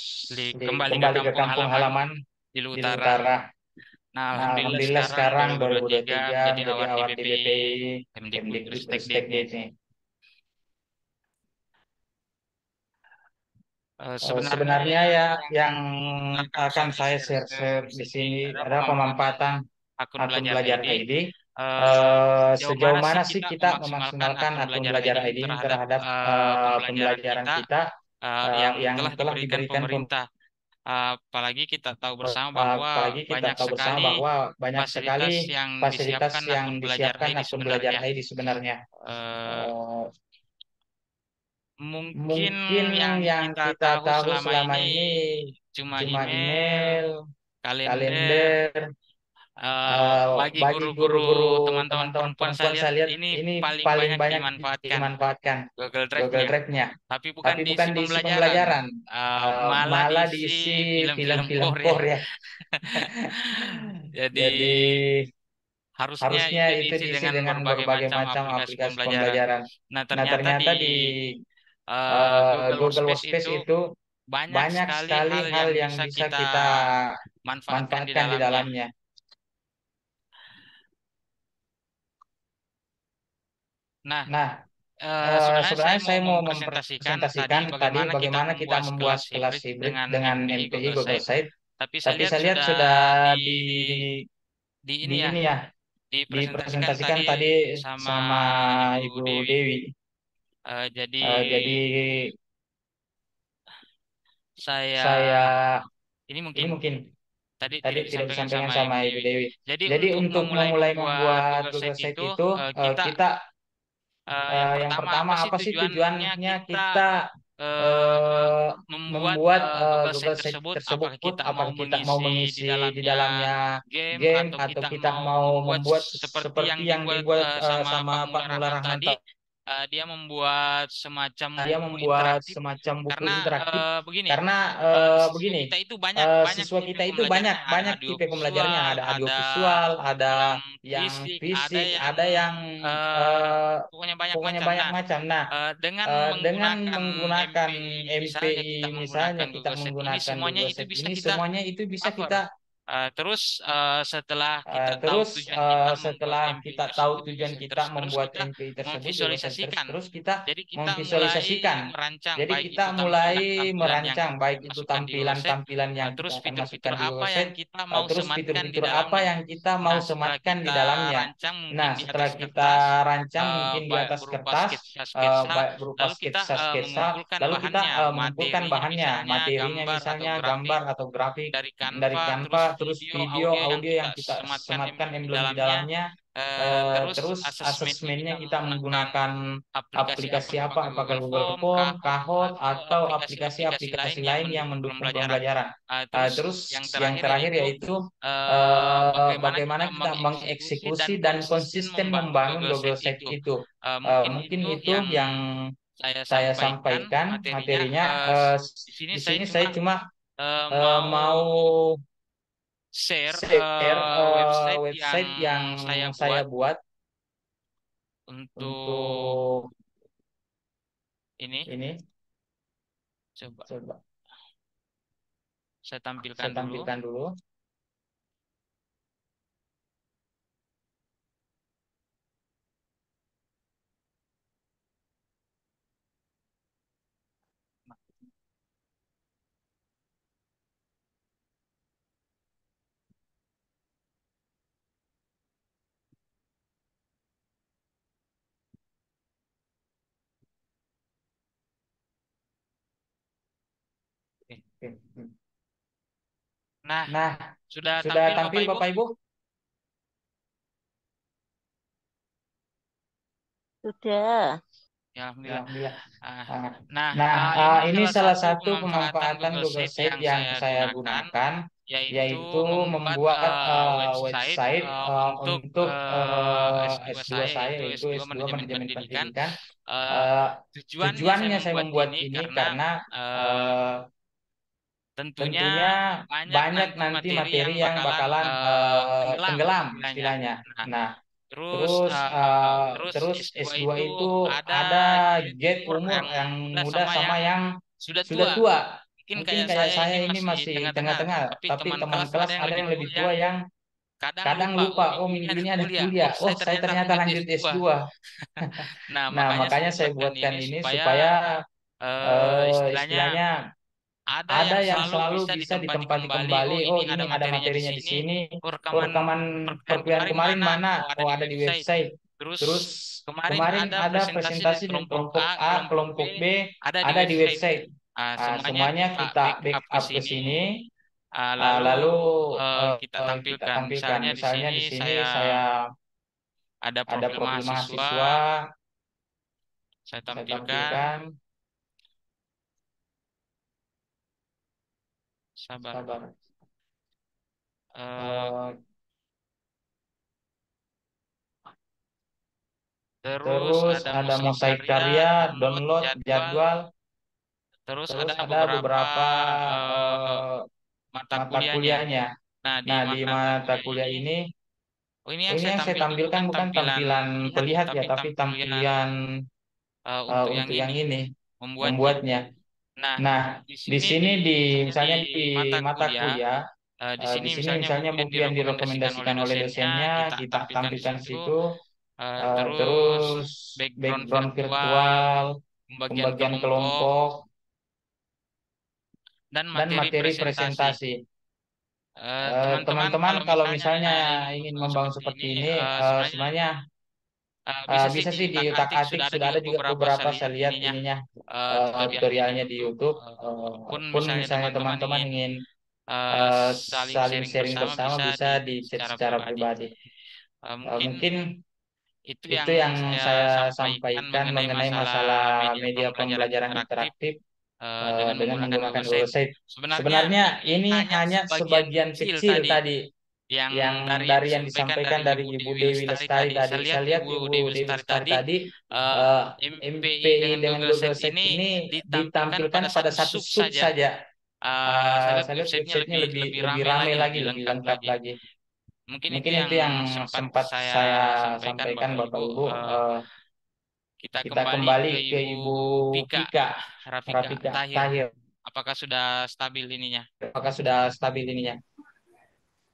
S1: kembali ke
S6: kembali ke
S1: kampung
S6: kampung
S1: halaman
S6: halaman
S1: di Lu
S6: di
S1: Utara.
S6: Utara.
S1: Nah,
S6: Nah,
S1: alhamdulillah
S6: alhamdulillah
S1: sekarang
S6: sekarang
S1: 2023
S6: 2023
S1: menjadi
S6: menjadi
S1: award di
S6: award di
S1: BPI
S6: BPI
S1: Kemdikbud
S6: Kemdikbud
S1: Ristek
S6: Ristek
S1: Dikti.
S6: Dikti.
S1: Sebenarnya
S6: Sebenarnya
S1: yang
S6: ya yang
S1: akan
S6: akan
S1: saya
S6: saya
S1: share
S6: share-share
S1: di
S6: di
S1: sini
S6: sini
S1: adalah
S6: adalah
S1: pemanfaatan
S6: pemanfaatan
S1: akun
S6: akun
S1: belajar
S6: belajar
S1: ID.
S6: ID.
S1: Sejauh
S6: Sejauh
S1: mana sih
S6: mana sih
S1: kita
S6: kita
S1: memaksimalkan
S6: memaksimalkan
S1: akun
S6: akun
S1: belajar ID
S6: belajar
S1: ini
S6: ID ini
S1: terhadap
S6: terhadap
S1: pembelajaran
S6: pembelajaran
S1: kita
S6: kita
S1: yang
S6: yang
S1: telah
S6: telah
S1: diberikan
S6: diberikan
S1: pemerintah. Apalagi kita tahu bersama bahwa
S6: apalagi kita
S1: banyak
S6: tahu bersama
S1: sekali
S6: bahwa banyak
S1: fasilitas
S6: sekali
S1: yang
S6: fasilitas
S1: disiapkan
S6: yang
S1: akun belajar
S6: disiapkan
S1: ID
S6: akun belajar
S1: sebenarnya.
S6: ID sebenarnya.
S1: Eh,
S6: Eh,
S1: Mungkin
S6: Mungkin
S1: yang
S6: yang
S1: kita
S6: kita
S1: tahu
S6: tahu
S1: selama
S6: selama
S1: ini
S6: ini
S1: cuma
S6: cuma
S1: email,
S6: email,
S1: kalender.
S6: kalender.
S1: Bagi
S6: Bagi
S1: guru-guru
S6: guru-guru
S1: teman-teman
S6: teman-teman
S1: perempuan saya
S6: perempuan
S1: lihat
S6: saya lihat
S1: ini
S6: ini
S1: paling
S6: paling
S1: banyak
S6: banyak
S1: dimanfaatkan
S6: dimanfaatkan
S1: Google
S6: Google
S1: Drive-nya,
S6: Drive-nya,
S1: tapi bukan
S6: tapi
S1: diisi
S6: bukan diisi
S1: pembelajaran,
S6: pembelajaran,
S1: malah
S6: malah
S1: diisi
S6: diisi
S1: film-film
S6: film-film
S1: Korea.
S6: Korea.
S1: Jadi
S6: Jadi
S1: harusnya
S6: harusnya
S1: itu
S6: itu
S1: diisi
S6: diisi
S1: dengan
S6: dengan
S1: berbagai
S6: berbagai
S1: macam
S6: macam
S1: aplikasi
S6: aplikasi
S1: pembelajaran.
S6: pembelajaran.
S1: Nah,
S6: Nah,
S1: ternyata di
S6: ternyata di
S1: Google
S6: Google
S1: Workspace
S6: Workspace
S1: itu
S6: itu
S1: banyak
S6: banyak
S1: sekali
S6: sekali
S1: hal
S6: hal
S1: yang
S6: yang
S1: bisa
S6: bisa
S1: kita
S6: kita
S1: manfaatkan di
S6: manfaatkan di
S1: dalamnya.
S6: dalamnya.
S1: Nah,
S6: Nah,
S1: sebenarnya saya
S6: sebenarnya
S1: mau
S6: saya mau
S1: mempresentasikan tadi
S6: mempresentasikan tadi
S1: bagaimana kita
S6: bagaimana kita
S1: membuat
S6: membuat
S1: kelas
S6: kelas
S1: hybrid
S6: hibrid
S1: dengan
S6: dengan
S1: MPI
S6: MPI
S1: Google
S6: Google
S1: Site.
S6: Site.
S1: Tapi saya
S6: Tapi
S1: lihat
S6: saya lihat
S1: sudah
S6: sudah
S1: di
S6: di
S1: di
S6: di
S1: ini ya,
S6: ini ya
S1: dipresentasikan
S6: dipresentasikan
S1: tadi
S6: tadi
S1: sama
S6: sama
S1: Ibu
S6: Ibu
S1: Dewi.
S6: Dewi.
S1: Jadi
S6: Jadi
S1: saya
S6: saya
S1: ini
S6: ini
S1: mungkin
S6: mungkin
S1: tadi
S6: tadi
S1: tidak
S6: tidak
S1: disampaikan
S6: disampaikan
S1: sama
S6: sama
S1: Ibu
S6: Ibu
S1: Dewi.
S6: Dewi.
S1: Jadi
S6: Jadi
S1: untuk
S6: untuk
S1: memulai
S6: memulai
S1: membuat
S6: membuat
S1: Google
S6: Google
S1: Site
S6: Site
S1: itu
S6: itu
S1: kita
S6: kita
S1: yang
S6: yang
S1: pertama
S6: pertama
S1: apa
S6: apa
S1: sih
S6: sih
S1: tujuannya
S6: tujuannya
S1: kita
S6: kita
S1: eh, membuat
S7: membuat
S1: Google Site
S7: Google Site
S1: tersebut,
S7: tersebut,
S1: apakah kita mau
S7: apakah kita mau
S1: mengisi di
S7: mengisi di
S1: dalamnya
S7: dalamnya
S1: game
S7: game
S1: atau
S7: atau
S1: kita
S7: kita
S1: mau
S7: mau
S1: membuat
S7: membuat
S1: seperti yang
S7: seperti yang
S1: dibuat
S7: dibuat
S1: sama
S7: sama
S1: Pak
S7: Pak
S1: Mullah
S7: Mullah
S1: Rahman
S7: Rahman.
S1: tadi. Dia membuat semacam
S7: Dia
S1: buku
S7: membuat
S1: interaktif
S7: semacam buku
S1: karena
S7: interaktif
S1: begini,
S7: karena
S1: siswa
S7: begini,
S1: kita itu banyak banyak
S7: siswa
S1: tipe
S7: kita itu banyak
S1: pembelajarannya, ada
S7: banyak tipe pembelajarannya,
S1: audiovisual,
S7: ada
S1: ada
S7: audiovisual, ada
S1: yang
S7: yang
S1: fisik, ada
S7: fisik,
S1: yang
S7: ada yang
S1: eh, pokoknya banyak
S7: pokoknya
S1: macam.
S7: banyak
S1: Nah,
S7: macam. Nah,
S1: dengan
S7: dengan
S1: menggunakan
S7: menggunakan
S1: MPI, misalnya kita
S7: MPI, misalnya
S1: menggunakan
S7: kita
S1: Google Sheet ini,
S7: menggunakan
S1: semuanya
S7: Google
S1: itu
S7: Sheet
S1: bisa
S7: ini,
S1: kita
S7: semuanya itu bisa
S1: cover.
S7: kita
S1: Terus setelah kita tahu tujuan kita membuat
S7: setelah
S1: MPI
S7: kita tahu
S1: tersebut, Google
S7: tujuan
S1: Sheet
S7: kita
S1: terus
S7: membuat
S1: kita
S7: MPI tersebut, Google Sheet
S1: memvisualisasikan.
S7: terus kita
S1: Jadi kita mulai
S7: memvisualisasikan.
S1: merancang,
S7: Jadi
S1: baik
S7: kita
S1: itu
S7: mulai
S1: tampilan-tampilan yang
S7: merancang,
S1: kita
S7: baik itu
S1: masukkan di Google Sheet,
S7: tampilan-tampilan yang kita
S1: terus
S7: akan
S1: fitur-fitur
S7: masukkan di
S1: apa
S7: Google
S1: yang
S7: Sheet,
S1: kita mau
S7: terus
S1: sematkan di
S7: fitur-fitur apa
S1: dalamnya.
S7: yang kita mau
S1: Nah, setelah
S7: sematkan di
S1: kita
S7: dalamnya.
S1: rancang mungkin
S7: Nah,
S1: di
S7: setelah
S1: atas
S7: kita
S1: kertas,
S7: rancang mungkin di
S1: baik
S7: atas
S1: berupa
S7: kertas,
S1: sketsa-sketsa,
S7: baik berupa
S1: lalu kita
S7: sketsa-sketsa,
S1: mengumpulkan
S7: lalu kita
S1: bahannya,
S7: mengumpulkan
S1: materinya
S7: bahannya,
S1: misalnya
S7: materinya
S1: gambar atau
S7: misalnya
S1: grafik
S7: gambar atau grafik
S1: dari
S7: dari
S1: Canva, terus
S7: Canva, terus
S1: video,
S7: video,
S1: audio yang
S7: audio
S1: kita
S7: yang kita
S1: sematkan
S7: sematkan
S1: emblem di
S7: emblem di
S1: dalamnya.
S7: dalamnya.
S1: Terus
S7: Terus
S1: asesmennya
S7: asesmennya
S1: kita
S7: kita
S1: menggunakan
S7: menggunakan
S1: aplikasi apa?
S7: aplikasi apa?
S1: Apakah
S7: Apakah
S1: Google
S7: Google
S1: Form,
S7: Form,
S1: Kahoot,
S7: Kahoot,
S1: atau
S7: atau
S1: aplikasi-aplikasi lain
S7: aplikasi-aplikasi
S1: yang
S7: lain yang
S1: mendukung
S7: mendukung
S1: pembelajaran.
S7: pembelajaran.
S1: Terus
S7: Terus
S1: yang
S7: yang
S1: terakhir
S7: terakhir
S1: yaitu
S7: yaitu
S1: bagaimana
S7: bagaimana
S1: kita
S7: kita
S1: mengeksekusi dan
S7: mengeksekusi dan
S1: konsisten
S7: konsisten
S1: membangun
S7: membangun
S1: Google
S7: Google
S1: Sheet
S7: Sheet
S1: itu.
S7: itu.
S1: Mungkin
S7: Mungkin
S1: itu
S7: itu
S1: yang
S7: yang
S1: saya
S7: saya
S1: sampaikan
S7: sampaikan
S1: materinya.
S7: materinya.
S1: Di sini
S7: Di
S1: saya
S7: sini
S1: cuma
S7: saya cuma
S1: mau
S7: mau
S1: share
S7: share
S1: website yang
S7: website yang
S1: saya
S7: saya
S1: buat
S7: buat
S1: untuk
S7: untuk
S1: ini.
S7: ini.
S1: Coba
S7: Coba
S1: saya tampilkan
S7: saya
S1: dulu.
S7: tampilkan dulu.
S1: Oke.
S7: Oke.
S1: Nah,
S7: Nah,
S1: sudah
S7: sudah
S1: tampil Bapak
S7: tampil
S1: Ibu?
S7: Bapak Ibu?
S2: Sudah.
S1: Ya,
S7: Ya,
S1: Alhamdulillah.
S7: Alhamdulillah.
S1: Ah,
S7: Ah,
S1: Nah,
S7: Nah,
S1: ini
S7: ini
S1: salah
S7: salah
S1: satu
S7: satu
S1: pemanfaatan
S7: pemanfaatan
S1: Google
S7: Google
S1: Sheet
S7: Sheet
S1: yang
S7: yang
S1: saya
S7: saya
S1: gunakan,
S7: gunakan,
S1: yaitu
S7: yaitu
S1: membuat
S7: membuat
S1: website
S7: website
S1: untuk
S7: untuk
S1: S2
S7: S2
S1: saya,
S7: saya,
S1: yaitu
S7: yaitu
S1: S2
S7: S2
S1: Manajemen
S7: Manajemen
S1: Pendidikan.
S7: Pendidikan.
S1: Eh,
S7: Eh,
S1: Tujuannya saya
S7: Tujuannya saya
S1: membuat
S7: membuat
S1: ini
S7: ini
S1: karena
S7: karena
S1: eh,
S7: eh,
S1: tentunya
S7: tentunya
S1: banyak
S7: banyak
S1: nanti
S7: nanti
S1: materi yang
S7: materi yang
S1: bakalan
S7: bakalan
S1: tenggelam
S7: tenggelam
S1: istilahnya.
S7: istilahnya.
S1: Nah,
S7: Nah,
S1: terus
S7: terus
S1: terus
S7: terus
S1: S2
S7: S2
S1: itu
S7: itu
S1: ada
S7: ada
S1: gap
S7: gap
S1: umur
S7: umur
S1: yang
S7: yang
S1: muda
S7: muda
S1: sama
S7: sama
S1: yang
S7: yang
S1: sudah
S7: sudah
S1: tua.
S7: tua.
S1: Mungkin
S7: Mungkin
S1: kayak
S7: kayak
S1: saya ini
S7: saya ini
S1: masih
S7: masih
S1: tengah-tengah,
S7: tengah-tengah,
S1: tapi
S7: tapi
S1: teman
S7: teman
S1: kelas ada
S7: kelas
S1: yang
S7: ada
S1: lebih
S7: yang
S1: tua
S7: lebih
S1: yang
S7: tua yang
S1: kadang
S7: kadang
S1: lupa,
S7: lupa, oh
S1: minggu ini
S7: minggu
S1: ada
S7: ini ada
S1: kuliah.
S7: kuliah,
S1: Oh,
S7: oh
S1: saya
S7: saya
S1: ternyata
S7: ternyata
S1: lanjut
S7: lanjut
S1: S2.
S7: S2.
S1: Nah,
S7: Nah,
S1: makanya saya
S7: makanya saya
S1: buatkan
S7: buatkan
S1: ini
S7: ini
S1: supaya
S7: supaya
S1: istilahnya
S7: istilahnya
S1: ada
S7: ada
S1: yang
S7: yang
S1: selalu
S7: selalu
S1: bisa
S7: bisa
S1: ditempati
S7: ditempati
S1: kembali.
S7: kembali.
S1: Oh, ini
S7: Oh,
S1: ada
S7: ini ada
S1: materinya di
S7: materinya di
S1: sini.
S7: sini.
S1: Oh, rekaman
S7: Rekaman
S1: perkuliahan
S7: perkuliahan
S1: kemarin
S7: kemarin
S1: mana?
S7: mana?
S1: Oh, ada
S7: Oh,
S1: di
S7: ada di
S1: website.
S7: website.
S1: Terus
S7: Terus
S1: kemarin
S7: kemarin
S1: ada
S7: ada
S1: presentasi dari
S7: presentasi dari
S1: kelompok
S7: kelompok
S1: A,
S7: A,
S1: kelompok B,
S7: kelompok B,
S1: ada di
S7: ada di
S1: website.
S7: website.
S1: Semuanya
S7: Semuanya
S1: kita
S7: kita
S1: backup ke
S7: backup ke
S1: sini.
S7: sini,
S1: Lalu
S7: lalu
S1: kita
S7: kita
S1: tampilkan.
S7: tampilkan.
S1: Misalnya di
S7: Misalnya
S1: sini
S7: di sini
S1: saya
S7: saya
S1: ada
S7: ada
S1: profil
S7: profil
S1: mahasiswa,
S7: mahasiswa,
S1: saya
S7: saya
S1: tampilkan.
S7: tampilkan.
S1: Sabar.
S7: Sabar.
S1: Eh,
S7: Eh,
S1: Terus
S7: Terus
S1: ada
S7: ada
S1: mosaik
S7: mosaik
S1: karya,
S7: karya,
S1: download
S7: download,
S1: jadwal.
S7: jadwal.
S1: Terus ada
S7: Terus ada
S1: beberapa
S7: beberapa
S1: eh,
S7: eh,
S1: mata
S7: mata
S1: kuliahnya.
S7: kuliahnya.
S1: Nah, di
S7: Nah, di
S1: mata
S7: mata
S1: kuliah
S7: kuliah
S1: ini,
S7: ini,
S1: oh, ini
S7: oh
S1: yang
S7: ini
S1: saya
S7: yang saya
S1: tampilkan
S7: tampilkan
S1: bukan
S7: bukan
S1: tampilan
S7: tampilan
S1: terlihat ya,
S7: terlihat ya,
S1: tapi
S7: tapi
S1: tampilan
S7: tampilan
S1: untuk yang
S7: untuk yang
S1: ini,
S7: ini,
S1: membuatnya.
S7: membuatnya.
S1: Nah,
S7: Nah,
S1: di
S7: di
S1: sini
S7: sini
S1: misalnya di
S7: misalnya di
S1: mata
S7: mata
S1: kuliah,
S7: kuliah,
S1: di
S7: di
S1: sini
S7: sini
S1: misalnya
S7: misalnya
S1: buku yang
S7: buku yang
S1: direkomendasikan oleh
S7: direkomendasikan oleh
S1: dosennya
S7: dosennya
S1: kita
S7: kita
S1: tampilkan di
S7: tampilkan di
S1: situ.
S7: situ.
S1: Terus
S7: Terus
S1: background
S7: background
S1: virtual,
S7: virtual,
S1: pembagian
S7: pembagian
S1: kelompok,
S7: kelompok,
S1: dan
S7: dan
S1: materi
S7: materi
S1: presentasi.
S7: presentasi.
S1: Teman-teman
S7: Teman-teman
S1: kalau
S7: kalau
S1: misalnya
S7: misalnya
S1: ingin
S7: ingin
S1: membangun
S7: membangun
S1: seperti
S7: seperti
S1: ini,
S7: ini,
S1: sebenarnya
S7: sebenarnya
S1: bisa sih
S7: bisa sih
S1: diutak-atik.
S7: diutak-atik.
S1: Sudah ada
S7: Sudah
S1: juga
S7: ada juga
S1: beberapa
S7: beberapa
S1: saya lihat
S7: saya lihat
S1: ininya,
S7: ininya,
S1: tutorialnya di
S7: tutorialnya di
S1: YouTube.
S7: YouTube.
S1: Pun
S7: Pun
S1: misalnya
S7: misalnya
S1: teman-teman
S7: teman-teman
S1: ingin
S7: ingin
S1: saling
S7: saling
S1: sharing
S7: sharing
S1: bersama,
S7: bersama
S1: bisa
S7: bisa
S1: di
S7: di chat
S1: secara
S7: secara
S1: pribadi.
S7: pribadi.
S1: Mungkin
S7: Mungkin
S1: itu
S7: itu
S1: yang
S7: yang
S1: saya
S7: saya
S1: sampaikan
S7: sampaikan
S1: mengenai
S7: mengenai
S1: masalah
S7: masalah
S1: media
S7: media
S1: pembelajaran
S7: pembelajaran
S1: interaktif.
S7: interaktif.
S1: dengan
S7: dengan
S1: menggunakan
S7: menggunakan
S1: Google
S7: Google
S1: Sheet.
S7: Sheet.
S1: Sebenarnya
S7: Sebenarnya
S1: ini
S7: ini
S1: hanya
S7: hanya
S1: sebagian
S7: sebagian
S1: kecil
S7: kecil
S1: tadi
S7: tadi
S1: yang
S7: yang
S1: yang
S7: dari yang
S1: disampaikan
S7: disampaikan
S1: dari
S7: dari
S1: Ibu
S7: Ibu
S1: Dewi
S7: Dewi
S1: Lestari
S7: Lestari
S1: tadi.
S7: tadi.
S1: Saya lihat
S7: Saya lihat
S1: Ibu
S7: Ibu
S1: Dewi
S7: Dewi
S1: Lestari
S7: Lestari
S1: tadi
S7: tadi
S1: eh, MPI
S7: MPI
S1: dengan
S7: dengan
S1: Google Sheet
S7: Google Sheet
S1: ini
S7: ini
S1: ditampilkan pada
S7: ditampilkan pada
S1: satu
S7: satu
S1: sub
S7: sub
S1: saja.
S7: saja.
S1: Saya lihat
S7: Saya lihat
S1: websitenya
S7: websitenya
S1: lebih
S7: lebih
S1: lebih
S7: lebih
S1: ramai
S7: ramai
S1: lagi,
S7: lagi,
S1: lebih
S7: lebih
S1: lengkap
S7: lengkap
S1: lagi.
S7: lagi.
S1: Mungkin itu
S7: Mungkin
S1: yang
S7: itu yang
S1: sempat
S7: sempat
S1: saya
S7: saya
S1: sampaikan
S7: sampaikan
S1: Bapak
S7: Bapak
S1: Ibu.
S7: Ibu.
S1: Kita
S7: Kita
S1: kembali ke
S7: kembali ke
S1: Ibu
S7: Ibu
S1: Pika,
S7: Pika
S1: Rafika
S7: Rafika
S1: Tahir.
S7: Tahir.
S1: Apakah sudah stabil ininya?
S7: Apakah sudah stabil ininya?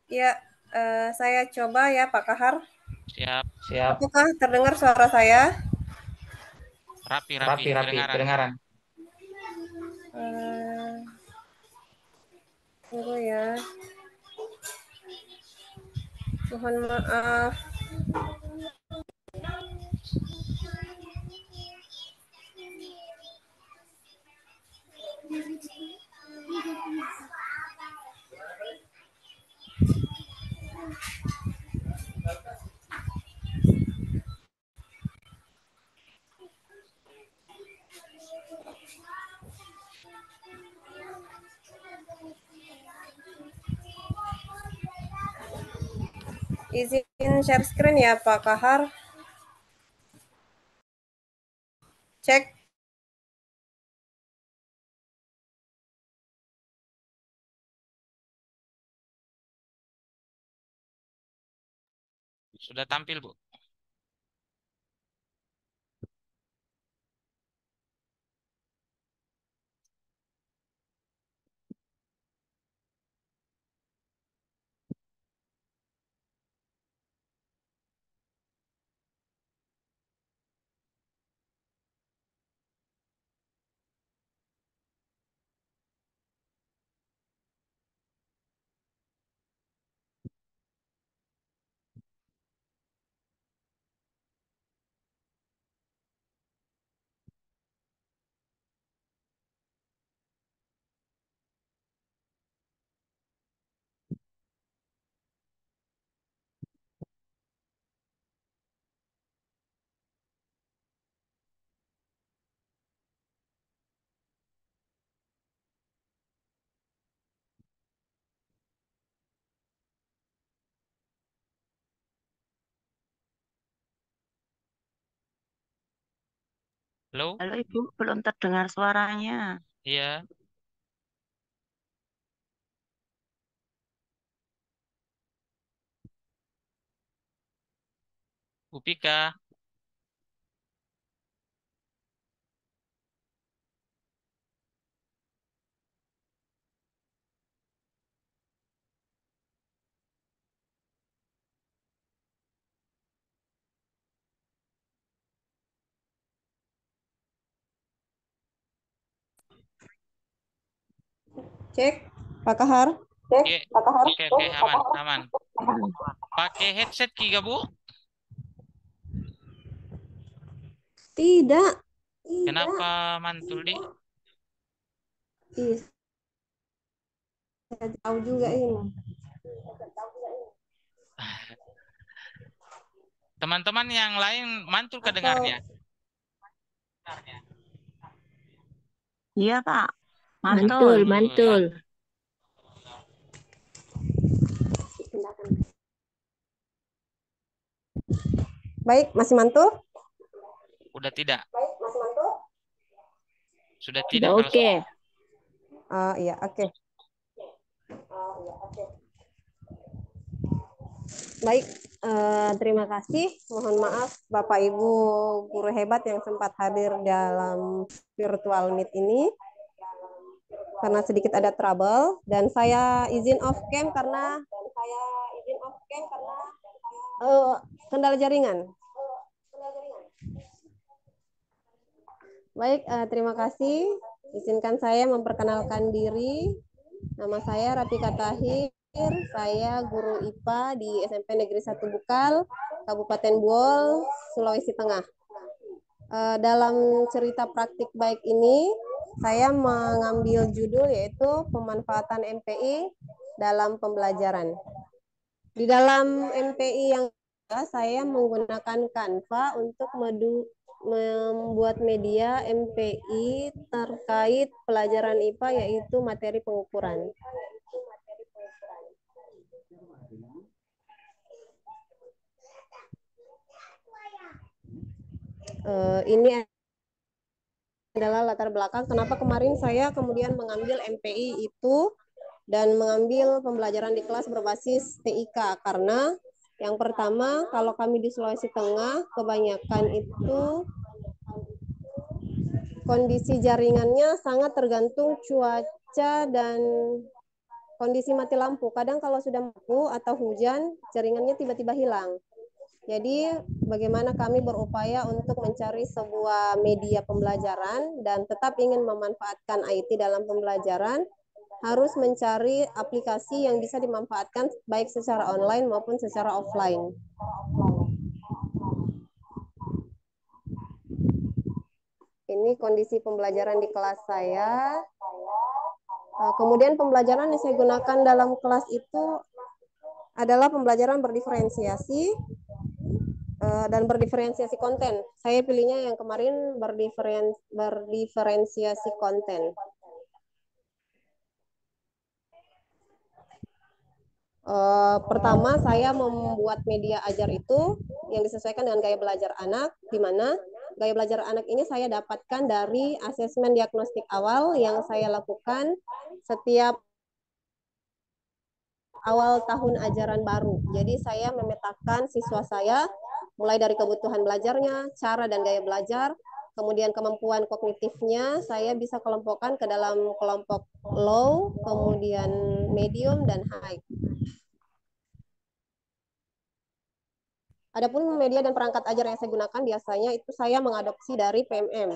S5: Ya, saya coba ya Pak Kahar.
S1: Siap,
S7: Siap.
S5: Apakah terdengar suara saya?
S1: rapi, kedengaran.
S7: Kedengaran.
S5: Eh, Tunggu ya. Mohon maaf. Izin share screen ya Pak Kahar. Cek.
S1: Sudah tampil, Bu. Halo?
S2: Halo Ibu, belum terdengar suaranya.
S1: Iya. Bu Pika.
S5: Cek. Pak Kahar.
S1: Oke, oke, aman. Pakai headset Ki, Bu?
S5: Tidak.
S1: Kenapa mantul, Di?
S5: Ih, saya tahu juga ini.
S1: Teman-teman yang lain mantul
S5: Atau
S1: kedengarnya?
S2: Iya Pak,
S8: Mantul,
S2: mantul.
S8: mantul.
S5: baik, masih mantul?
S1: Udah tidak?
S5: Masih mantul?
S1: Sudah
S8: Sudah
S1: tidak kalau
S8: oke.
S5: Iya, oke. Baik, terima kasih. Mohon maaf Bapak Ibu guru hebat yang sempat hadir dalam virtual meet ini karena sedikit ada trouble dan saya izin off cam karena kendala jaringan. Baik, terima kasih. Izinkan saya memperkenalkan diri. Nama saya Rafika Tahir. Saya guru IPA di SMP Negeri 1 Bukal, Kabupaten Buol, Sulawesi Tengah. Dalam cerita praktik baik ini, saya mengambil judul yaitu pemanfaatan MPI dalam pembelajaran. Di dalam MPI yang saya menggunakan Canva untuk membuat media MPI terkait pelajaran IPA yaitu materi pengukuran. Ini adalah latar belakang kenapa kemarin saya kemudian mengambil MPI itu dan mengambil pembelajaran di kelas berbasis TIK karena yang pertama kalau kami di Sulawesi Tengah kebanyakan itu kondisi jaringannya sangat tergantung cuaca dan kondisi mati lampu. Kadang kalau sudah lampu atau hujan jaringannya tiba-tiba hilang. Jadi bagaimana kami berupaya untuk mencari sebuah media pembelajaran dan tetap ingin memanfaatkan IT dalam pembelajaran, harus mencari aplikasi yang bisa dimanfaatkan baik secara online maupun secara offline. Ini kondisi pembelajaran di kelas saya. Kemudian pembelajaran yang saya gunakan dalam kelas itu adalah pembelajaran berdiferensiasi dan berdiferensiasi konten. Saya pilihnya yang kemarin berdiferensiasi konten. Pertama, saya membuat media ajar itu yang disesuaikan dengan gaya belajar anak, di mana gaya belajar anak ini saya dapatkan dari asesmen diagnostik awal yang saya lakukan setiap awal tahun ajaran baru. Jadi saya memetakan siswa saya mulai dari kebutuhan belajarnya, cara dan gaya belajar, kemudian kemampuan kognitifnya, saya bisa kelompokkan ke dalam kelompok low, kemudian medium, dan high. Adapun media dan perangkat ajar yang saya gunakan biasanya itu saya mengadopsi dari PMM.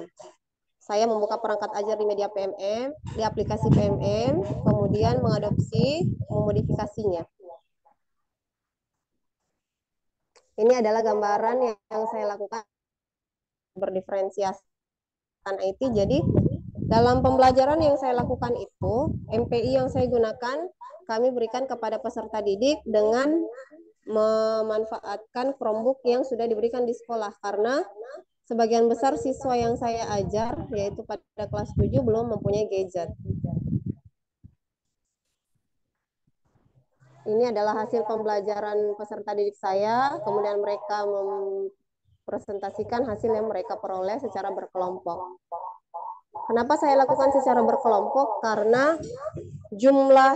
S5: Saya membuka perangkat ajar di media PMM, di aplikasi PMM, kemudian mengadopsi, memodifikasinya. Ini adalah gambaran yang saya lakukan berdiferensiasi IT. Jadi dalam pembelajaran yang saya lakukan itu, MPI yang saya gunakan, kami berikan kepada peserta didik dengan memanfaatkan Chromebook yang sudah diberikan di sekolah karena sebagian besar siswa yang saya ajar, yaitu pada kelas 7, belum mempunyai gadget. Ini adalah hasil pembelajaran peserta didik saya, kemudian mereka mempresentasikan hasil yang mereka peroleh secara berkelompok. Kenapa saya lakukan secara berkelompok? Karena jumlah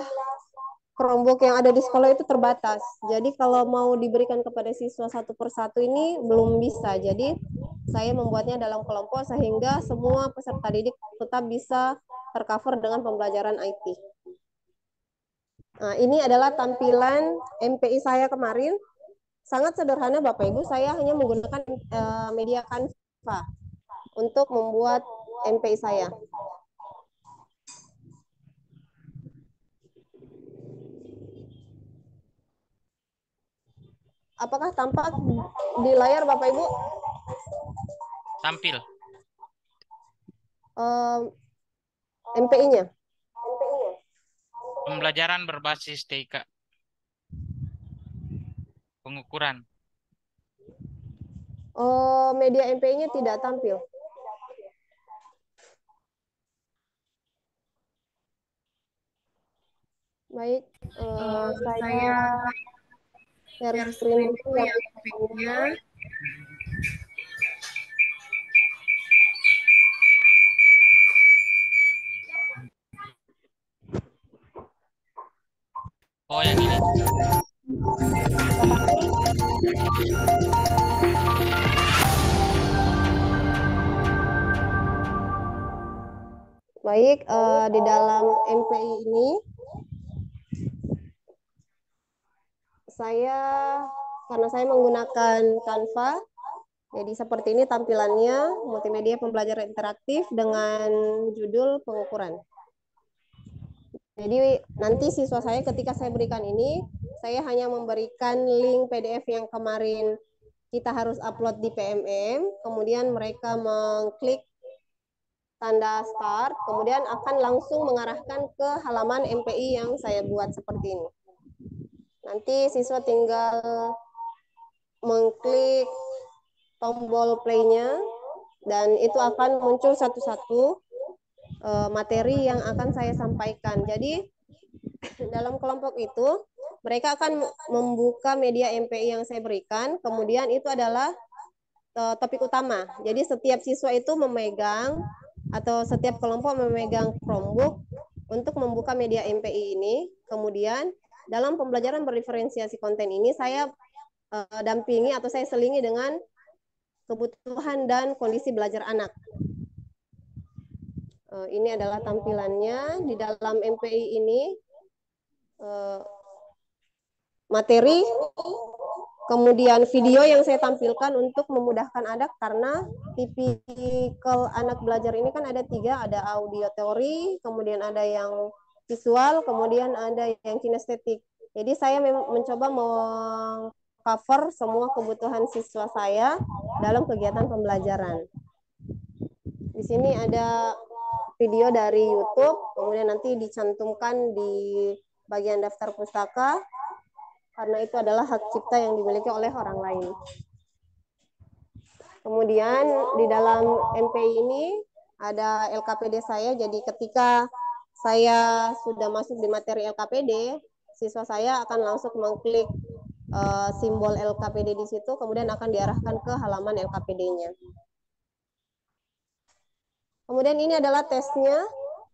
S5: Chromebook yang ada di sekolah itu terbatas. Jadi kalau mau diberikan kepada siswa satu persatu ini belum bisa. Jadi saya membuatnya dalam kelompok sehingga semua peserta didik tetap bisa tercover dengan pembelajaran IT. Nah, ini adalah tampilan MPI saya kemarin. Sangat sederhana Bapak Ibu, saya hanya menggunakan media Canva untuk membuat MPI saya. Apakah tampak di layar Bapak Ibu?
S1: Tampil.
S5: MPI-nya.
S1: Pembelajaran berbasis TIK. Pengukuran.
S5: Media MPI-nya tidak tampil. Baik, saya share screen dulu yang MPI-nya.
S1: Oh, yang ini.
S5: Baik, di dalam MPI ini karena saya menggunakan Canva, jadi seperti ini tampilannya, multimedia pembelajaran interaktif dengan judul pengukuran. Jadi nanti siswa saya ketika saya berikan ini, saya hanya memberikan link PDF yang kemarin kita harus upload di PMM, kemudian mereka mengklik tanda start, kemudian akan langsung mengarahkan ke halaman MPI yang saya buat seperti ini. Nanti siswa tinggal mengklik tombol play-nya, dan itu akan muncul satu-satu materi yang akan saya sampaikan. Jadi dalam kelompok itu mereka akan membuka media MPI yang saya berikan, kemudian itu adalah topik utama. Jadi setiap siswa itu memegang atau setiap kelompok memegang Chromebook untuk membuka media MPI ini. Kemudian dalam pembelajaran berdiferensiasi konten ini saya dampingi atau saya selingi dengan kebutuhan dan kondisi belajar anak. Ini adalah tampilannya di dalam MPI ini. Materi, kemudian video yang saya tampilkan untuk memudahkan anak karena tipikal anak belajar ini kan ada 3, ada audio teori, kemudian ada yang visual, kemudian ada yang kinestetik. Jadi saya mencoba meng-cover semua kebutuhan siswa saya dalam kegiatan pembelajaran. Di sini ada video dari YouTube, kemudian nanti dicantumkan di bagian daftar pustaka, karena itu adalah hak cipta yang dimiliki oleh orang lain. Kemudian di dalam MPI ini ada LKPD saya, jadi ketika saya sudah masuk di materi LKPD, siswa saya akan langsung mengklik simbol LKPD di situ, kemudian akan diarahkan ke halaman LKPD-nya. Kemudian ini adalah tesnya,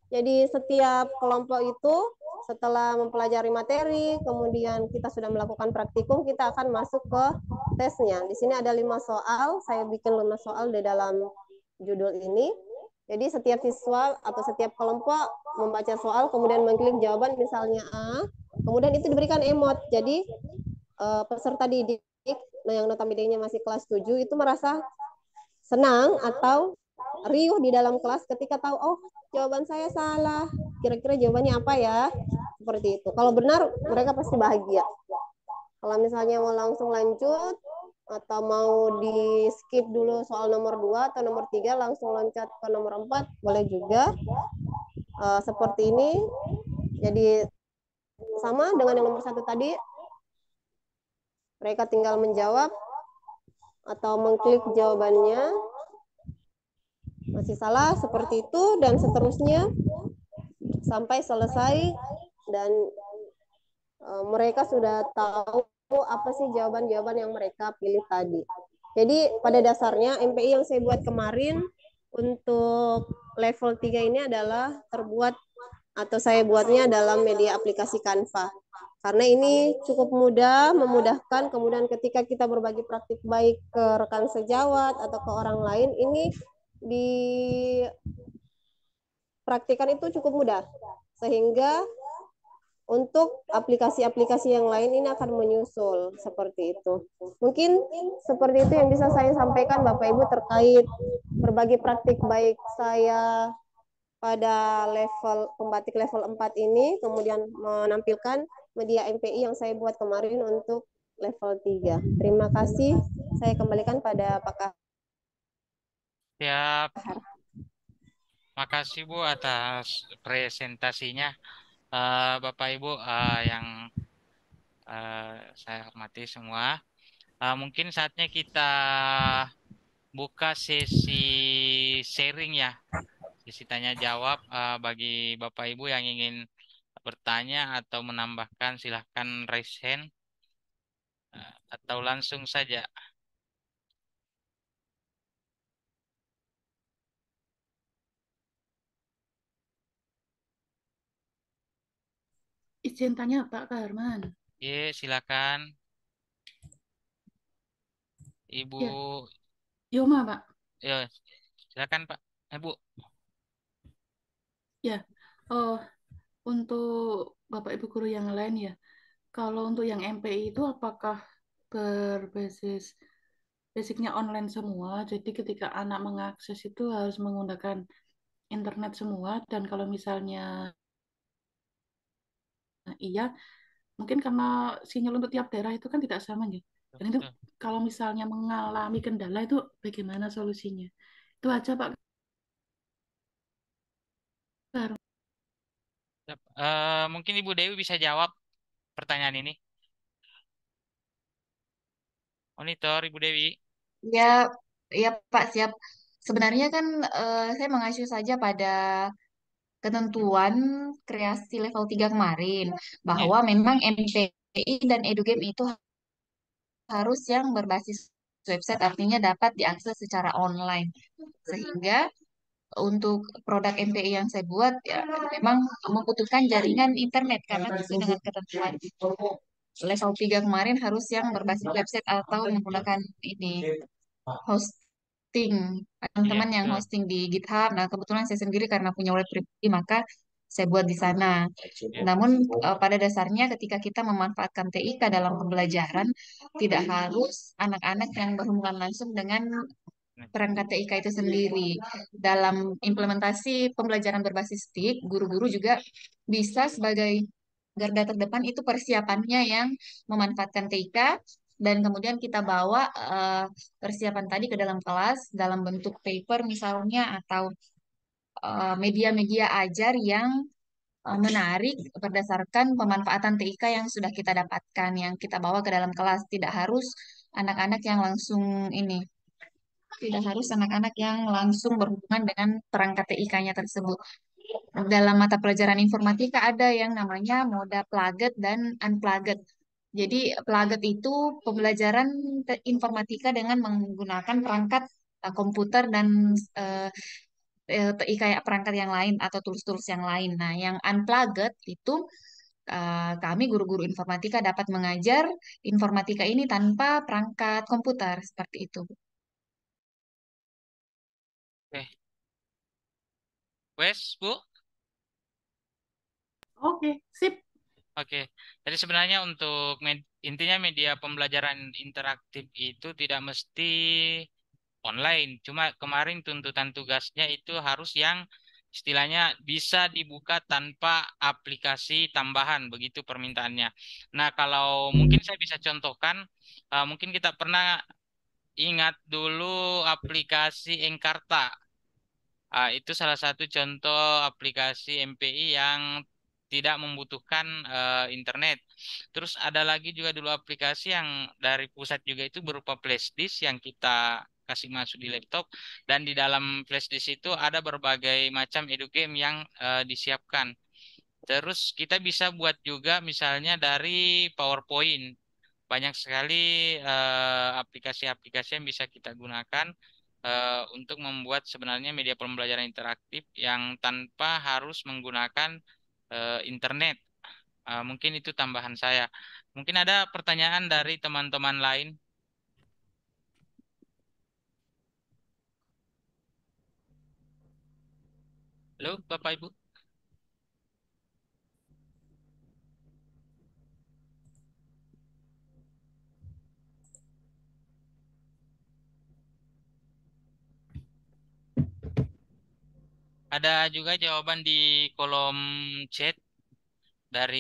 S5: jadi setiap kelompok itu setelah mempelajari materi, kemudian kita sudah melakukan praktikum, kita akan masuk ke tesnya. Di sini ada 5 soal, saya bikin 5 soal di dalam judul ini. Jadi setiap siswa atau setiap kelompok membaca soal, kemudian mengklik jawaban misalnya A, kemudian itu diberikan emot. Jadi peserta didik yang notabene masih kelas 7 itu merasa senang atau riuh di dalam kelas ketika tahu, oh jawaban saya salah, kira-kira jawabannya apa ya, seperti itu. Kalau benar mereka pasti bahagia. Kalau misalnya mau langsung lanjut atau mau di skip dulu soal nomor 2 atau nomor 3 langsung loncat ke nomor 4 boleh juga. Seperti ini. Jadi sama dengan yang nomor 1 tadi, mereka tinggal menjawab atau mengklik jawabannya. Masih salah seperti itu dan seterusnya sampai selesai, dan mereka sudah tahu apa sih jawaban-jawaban yang mereka pilih tadi. Jadi pada dasarnya MPI yang saya buat kemarin untuk level 3 ini adalah terbuat atau saya buatnya dalam media aplikasi Canva. Karena ini cukup mudah, memudahkan, kemudian ketika kita berbagi praktik baik ke rekan sejawat atau ke orang lain, ini dipraktikkan itu cukup mudah. Sehingga untuk aplikasi-aplikasi yang lain ini akan menyusul seperti itu. Mungkin seperti itu yang bisa saya sampaikan Bapak Ibu terkait berbagi praktik baik saya pada level pembatik level 4 ini, kemudian menampilkan media MPI yang saya buat kemarin untuk level 3. Terima kasih. Saya kembalikan pada Pak Kahar.
S1: Siap. Makasih Bu atas presentasinya. Bapak Ibu yang saya hormati semua. Mungkin saatnya kita buka sesi sharing ya. Sesi tanya jawab bagi Bapak Ibu yang ingin bertanya atau menambahkan silahkan raise hand atau langsung saja.
S3: Izin tanya Pak Herman.
S1: Ye, silakan. Ibu,
S3: Ya. Yoma Pak.
S1: ya, silakan Pak. Bu.
S3: Ya, oh, untuk Bapak Ibu guru yang lain ya, kalau untuk yang MPI itu apakah berbasis basicnya online semua, jadi ketika anak mengakses itu harus menggunakan internet semua, dan kalau misalnya iya, mungkin karena sinyal untuk tiap daerah itu kan tidak sama ya. Dan itu kalau misalnya mengalami kendala itu bagaimana solusinya? Itu aja Pak.
S1: Mungkin Ibu Dewi bisa jawab pertanyaan ini. Monitor Ibu Dewi.
S8: Ya, ya Pak, siap.
S4: sebenarnya kan saya mengacu saja pada ketentuan kreasi level 3 kemarin,
S1: Ya,
S4: bahwa memang MPI dan EduGame itu harus yang berbasis website, artinya dapat diakses secara online. Sehingga untuk produk MPI yang saya buat ya memang membutuhkan jaringan internet karena sesuai dengan ketentuan level 3 kemarin harus yang berbasis website atau menggunakan ini hosting,
S1: iya
S4: teman-teman yang
S1: betul.
S4: hosting di GitHub. Nah, kebetulan saya sendiri karena punya web pribadi maka saya buat di sana.
S1: Ya.
S4: Namun pada dasarnya ketika kita memanfaatkan TIK dalam pembelajaran tidak harus anak-anak yang berhubungan langsung dengan perangkat TIK itu sendiri. Dalam implementasi pembelajaran berbasis TIK, guru-guru juga bisa sebagai garda terdepan itu persiapannya yang memanfaatkan TIK dan kemudian kita bawa persiapan tadi ke dalam kelas dalam bentuk paper misalnya atau media-media ajar yang menarik berdasarkan pemanfaatan TIK yang sudah kita dapatkan, yang kita bawa ke dalam kelas. Tidak harus anak-anak yang langsung ini tidak harus anak-anak yang langsung berhubungan dengan perangkat TIK-nya tersebut. Dalam mata pelajaran informatika ada yang namanya moda plugged dan unplugged. Jadi plugged itu pembelajaran informatika dengan menggunakan perangkat komputer dan eh, kayak perangkat yang lain atau tools-tools yang lain. Nah, yang unplugged itu kami guru-guru informatika dapat mengajar informatika ini tanpa perangkat komputer seperti itu.
S1: Oke. Wes, Bu?
S3: Oke, sip.
S1: Oke. Jadi sebenarnya untuk intinya media pembelajaran interaktif itu tidak mesti online. Cuma kemarin tuntutan tugasnya itu harus yang istilahnya bisa dibuka tanpa aplikasi tambahan, begitu permintaannya. Nah, kalau mungkin saya bisa contohkan, mungkin kita pernah ingat dulu aplikasi Encarta. Itu salah satu contoh aplikasi MPI yang tidak membutuhkan internet. Terus ada lagi juga dulu aplikasi yang dari pusat juga itu berupa flashdisk yang kita kasih masuk di laptop dan di dalam flashdisk itu ada berbagai macam edugame yang disiapkan. Terus kita bisa buat juga misalnya dari PowerPoint. Banyak sekali aplikasi-aplikasi yang bisa kita gunakan untuk membuat sebenarnya media pembelajaran interaktif yang tanpa harus menggunakan internet. Mungkin itu tambahan saya. Mungkin ada pertanyaan dari teman-teman lain. Halo, Bapak Ibu. Ada juga jawaban di kolom chat dari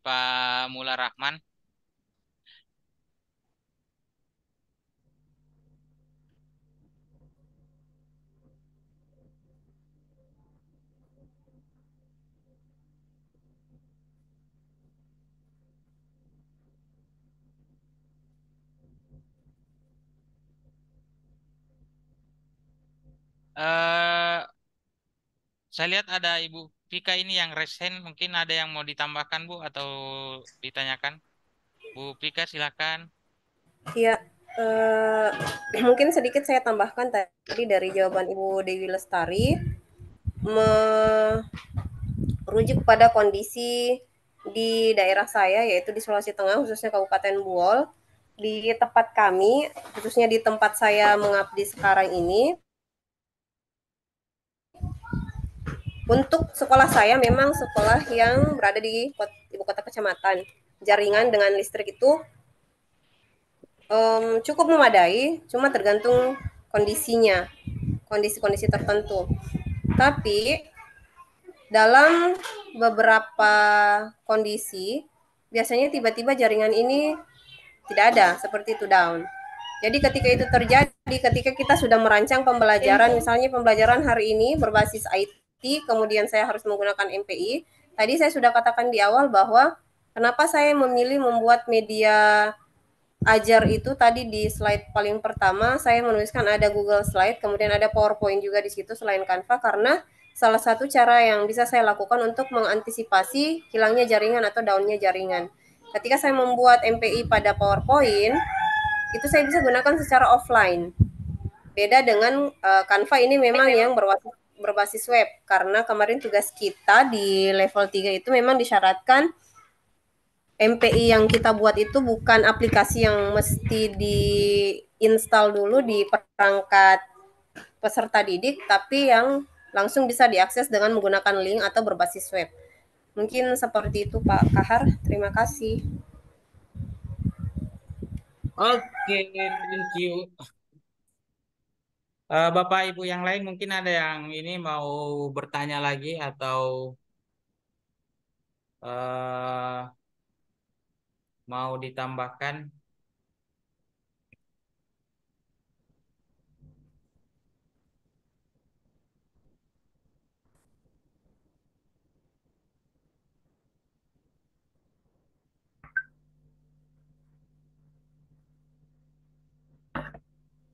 S1: Pak Mula Rahman. Eh, saya lihat ada Ibu Vika ini yang resen. Mungkin ada yang mau ditambahkan, Bu, atau ditanyakan. Bu Vika, silakan.
S5: Iya, mungkin sedikit saya tambahkan tadi dari jawaban Ibu Dewi Lestari, merujuk pada kondisi di daerah saya, yaitu di Sulawesi Tengah, khususnya Kabupaten Buol. Di tempat kami, khususnya di tempat saya mengabdi sekarang ini, untuk sekolah saya memang sekolah yang berada di ibu kota kecamatan. Jaringan dengan listrik itu cukup memadai, cuma tergantung kondisinya, kondisi-kondisi tertentu. Tapi dalam beberapa kondisi, biasanya tiba-tiba jaringan ini tidak ada, seperti itu down. Jadi ketika itu terjadi, ketika kita sudah merancang pembelajaran, misalnya pembelajaran hari ini berbasis IT, kemudian saya harus menggunakan MPI. Tadi saya sudah katakan di awal bahwa kenapa saya memilih membuat media ajar itu tadi di slide paling pertama saya menuliskan ada Google Slide, kemudian ada PowerPoint juga di situ selain Canva, karena salah satu cara yang bisa saya lakukan untuk mengantisipasi hilangnya jaringan atau down-nya jaringan. Ketika saya membuat MPI pada PowerPoint, itu saya bisa gunakan secara offline. Beda dengan Canva ini memang yang berbasis web, karena kemarin tugas kita di level 3 itu memang disyaratkan MPI yang kita buat itu bukan aplikasi yang mesti diinstal dulu di perangkat peserta didik, tapi yang langsung bisa diakses dengan menggunakan link atau berbasis web. Mungkin seperti itu Pak Kahar, terima kasih.
S7: Oke, thank you. Bapak Ibu yang lain mungkin ada yang ini mau bertanya lagi atau mau ditambahkan?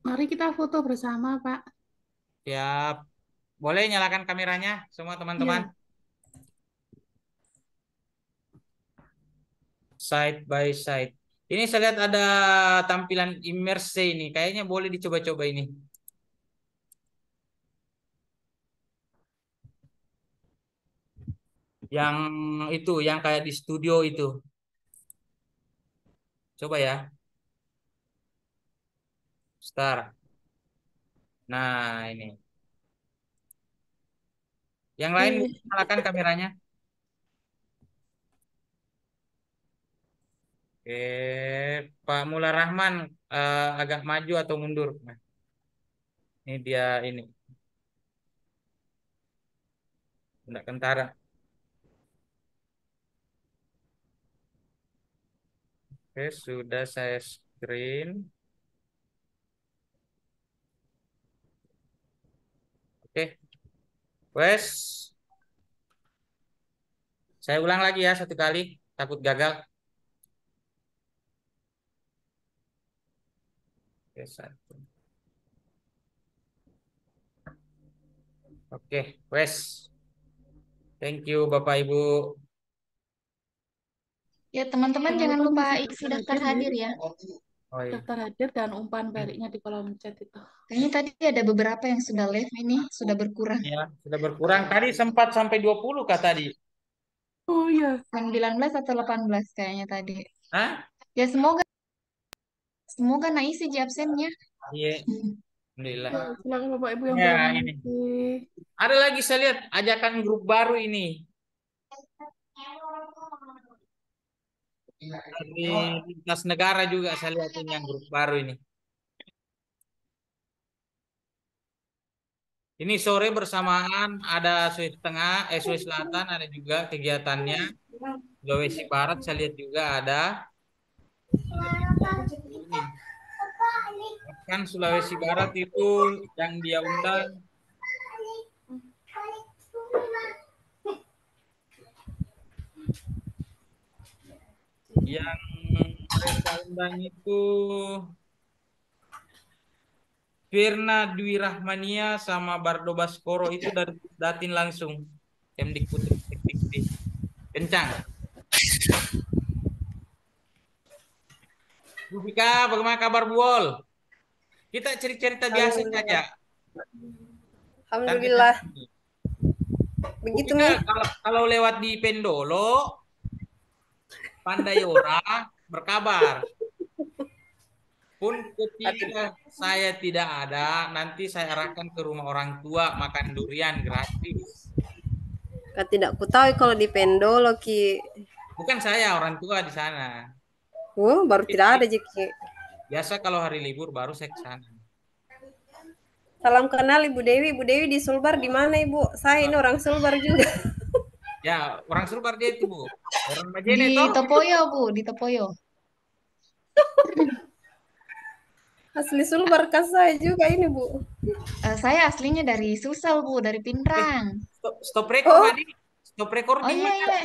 S3: Mari kita foto bersama, Pak.
S7: Siap. Boleh nyalakan kameranya semua teman-teman?
S3: Iya.
S7: Side by side. Ini saya lihat ada tampilan immerse ini. Kayaknya boleh dicoba-coba ini. Yang itu, yang kayak di studio itu. Coba ya. Start. Nah, ini. Yang lain nyalakan kameranya. Oke, Pak Mullah Rahman agak maju atau mundur? Nah, ini dia ini. Tidak kentara. Oke, sudah saya screen. Oke, wes. Saya ulang lagi ya satu kali, takut gagal. Oke, satu. Oke, wes. Thank you Bapak Ibu.
S4: Ya, teman-teman jangan lupa isi daftar hadir ya.
S7: Oh iya.
S3: Daftar hadir dan umpan baliknya di kolom chat itu.
S4: Kayaknya tadi ada beberapa yang sudah live ini, sudah berkurang.
S7: Ya, sudah berkurang. Tadi sempat sampai 20 kah tadi?
S3: Oh iya.
S4: 19 atau 18 kayaknya tadi.
S7: Hah?
S4: Ya semoga isi di absennya.
S7: Iya. Alhamdulillah.
S3: Silakan Bapak Ibu yang
S7: Ya,
S3: belum
S7: ini.
S3: mengisi.
S7: Ada lagi saya lihat ajakan grup baru ini. Dari lintas negara juga saya lihat ini yang grup baru ini. Ini sore bersamaan ada Sulawesi Tengah, Sulawesi Selatan ada juga kegiatannya. Sulawesi Barat saya lihat juga ada. Ini. Kan Sulawesi Barat itu yang dia undang mereka undang itu Firna Dwi Rahmania sama Bardo Baskoro itu dari Datin langsung. Kemdikbud kencang. Bu Fika, bagaimana kabar Bu Ol? Kita cerita-cerita biasa saja.
S5: Alhamdulillah. Begitu nih.
S7: Kalau lewat di Pendolo, Pandayora berkabar. Pun ketika saya tidak ada, nanti saya arahkan ke rumah orang tua makan durian gratis.
S5: Tidak kutahui kalau di Pendolo Ki.
S7: Bukan saya, orang tua di sana.
S5: Baru tidak ada Jeki.
S7: Biasa kalau hari libur baru saya ke sana.
S5: Salam kenal Ibu Dewi. Ibu Dewi di Sulbar di mana Ibu? Saya ini orang Sulbar juga.
S7: Ya, orang Sulbar dia itu Bu. Orang Majene
S4: Di
S7: toh.
S4: Topoyo Bu, di Topoyo.
S5: Asli Sulbar kan saya juga ini Bu.
S4: Saya aslinya dari Sulsel Bu, dari Pinrang.
S7: Stop record tadi. Stop record
S4: Oh
S7: di
S4: iya
S7: mana?
S4: iya.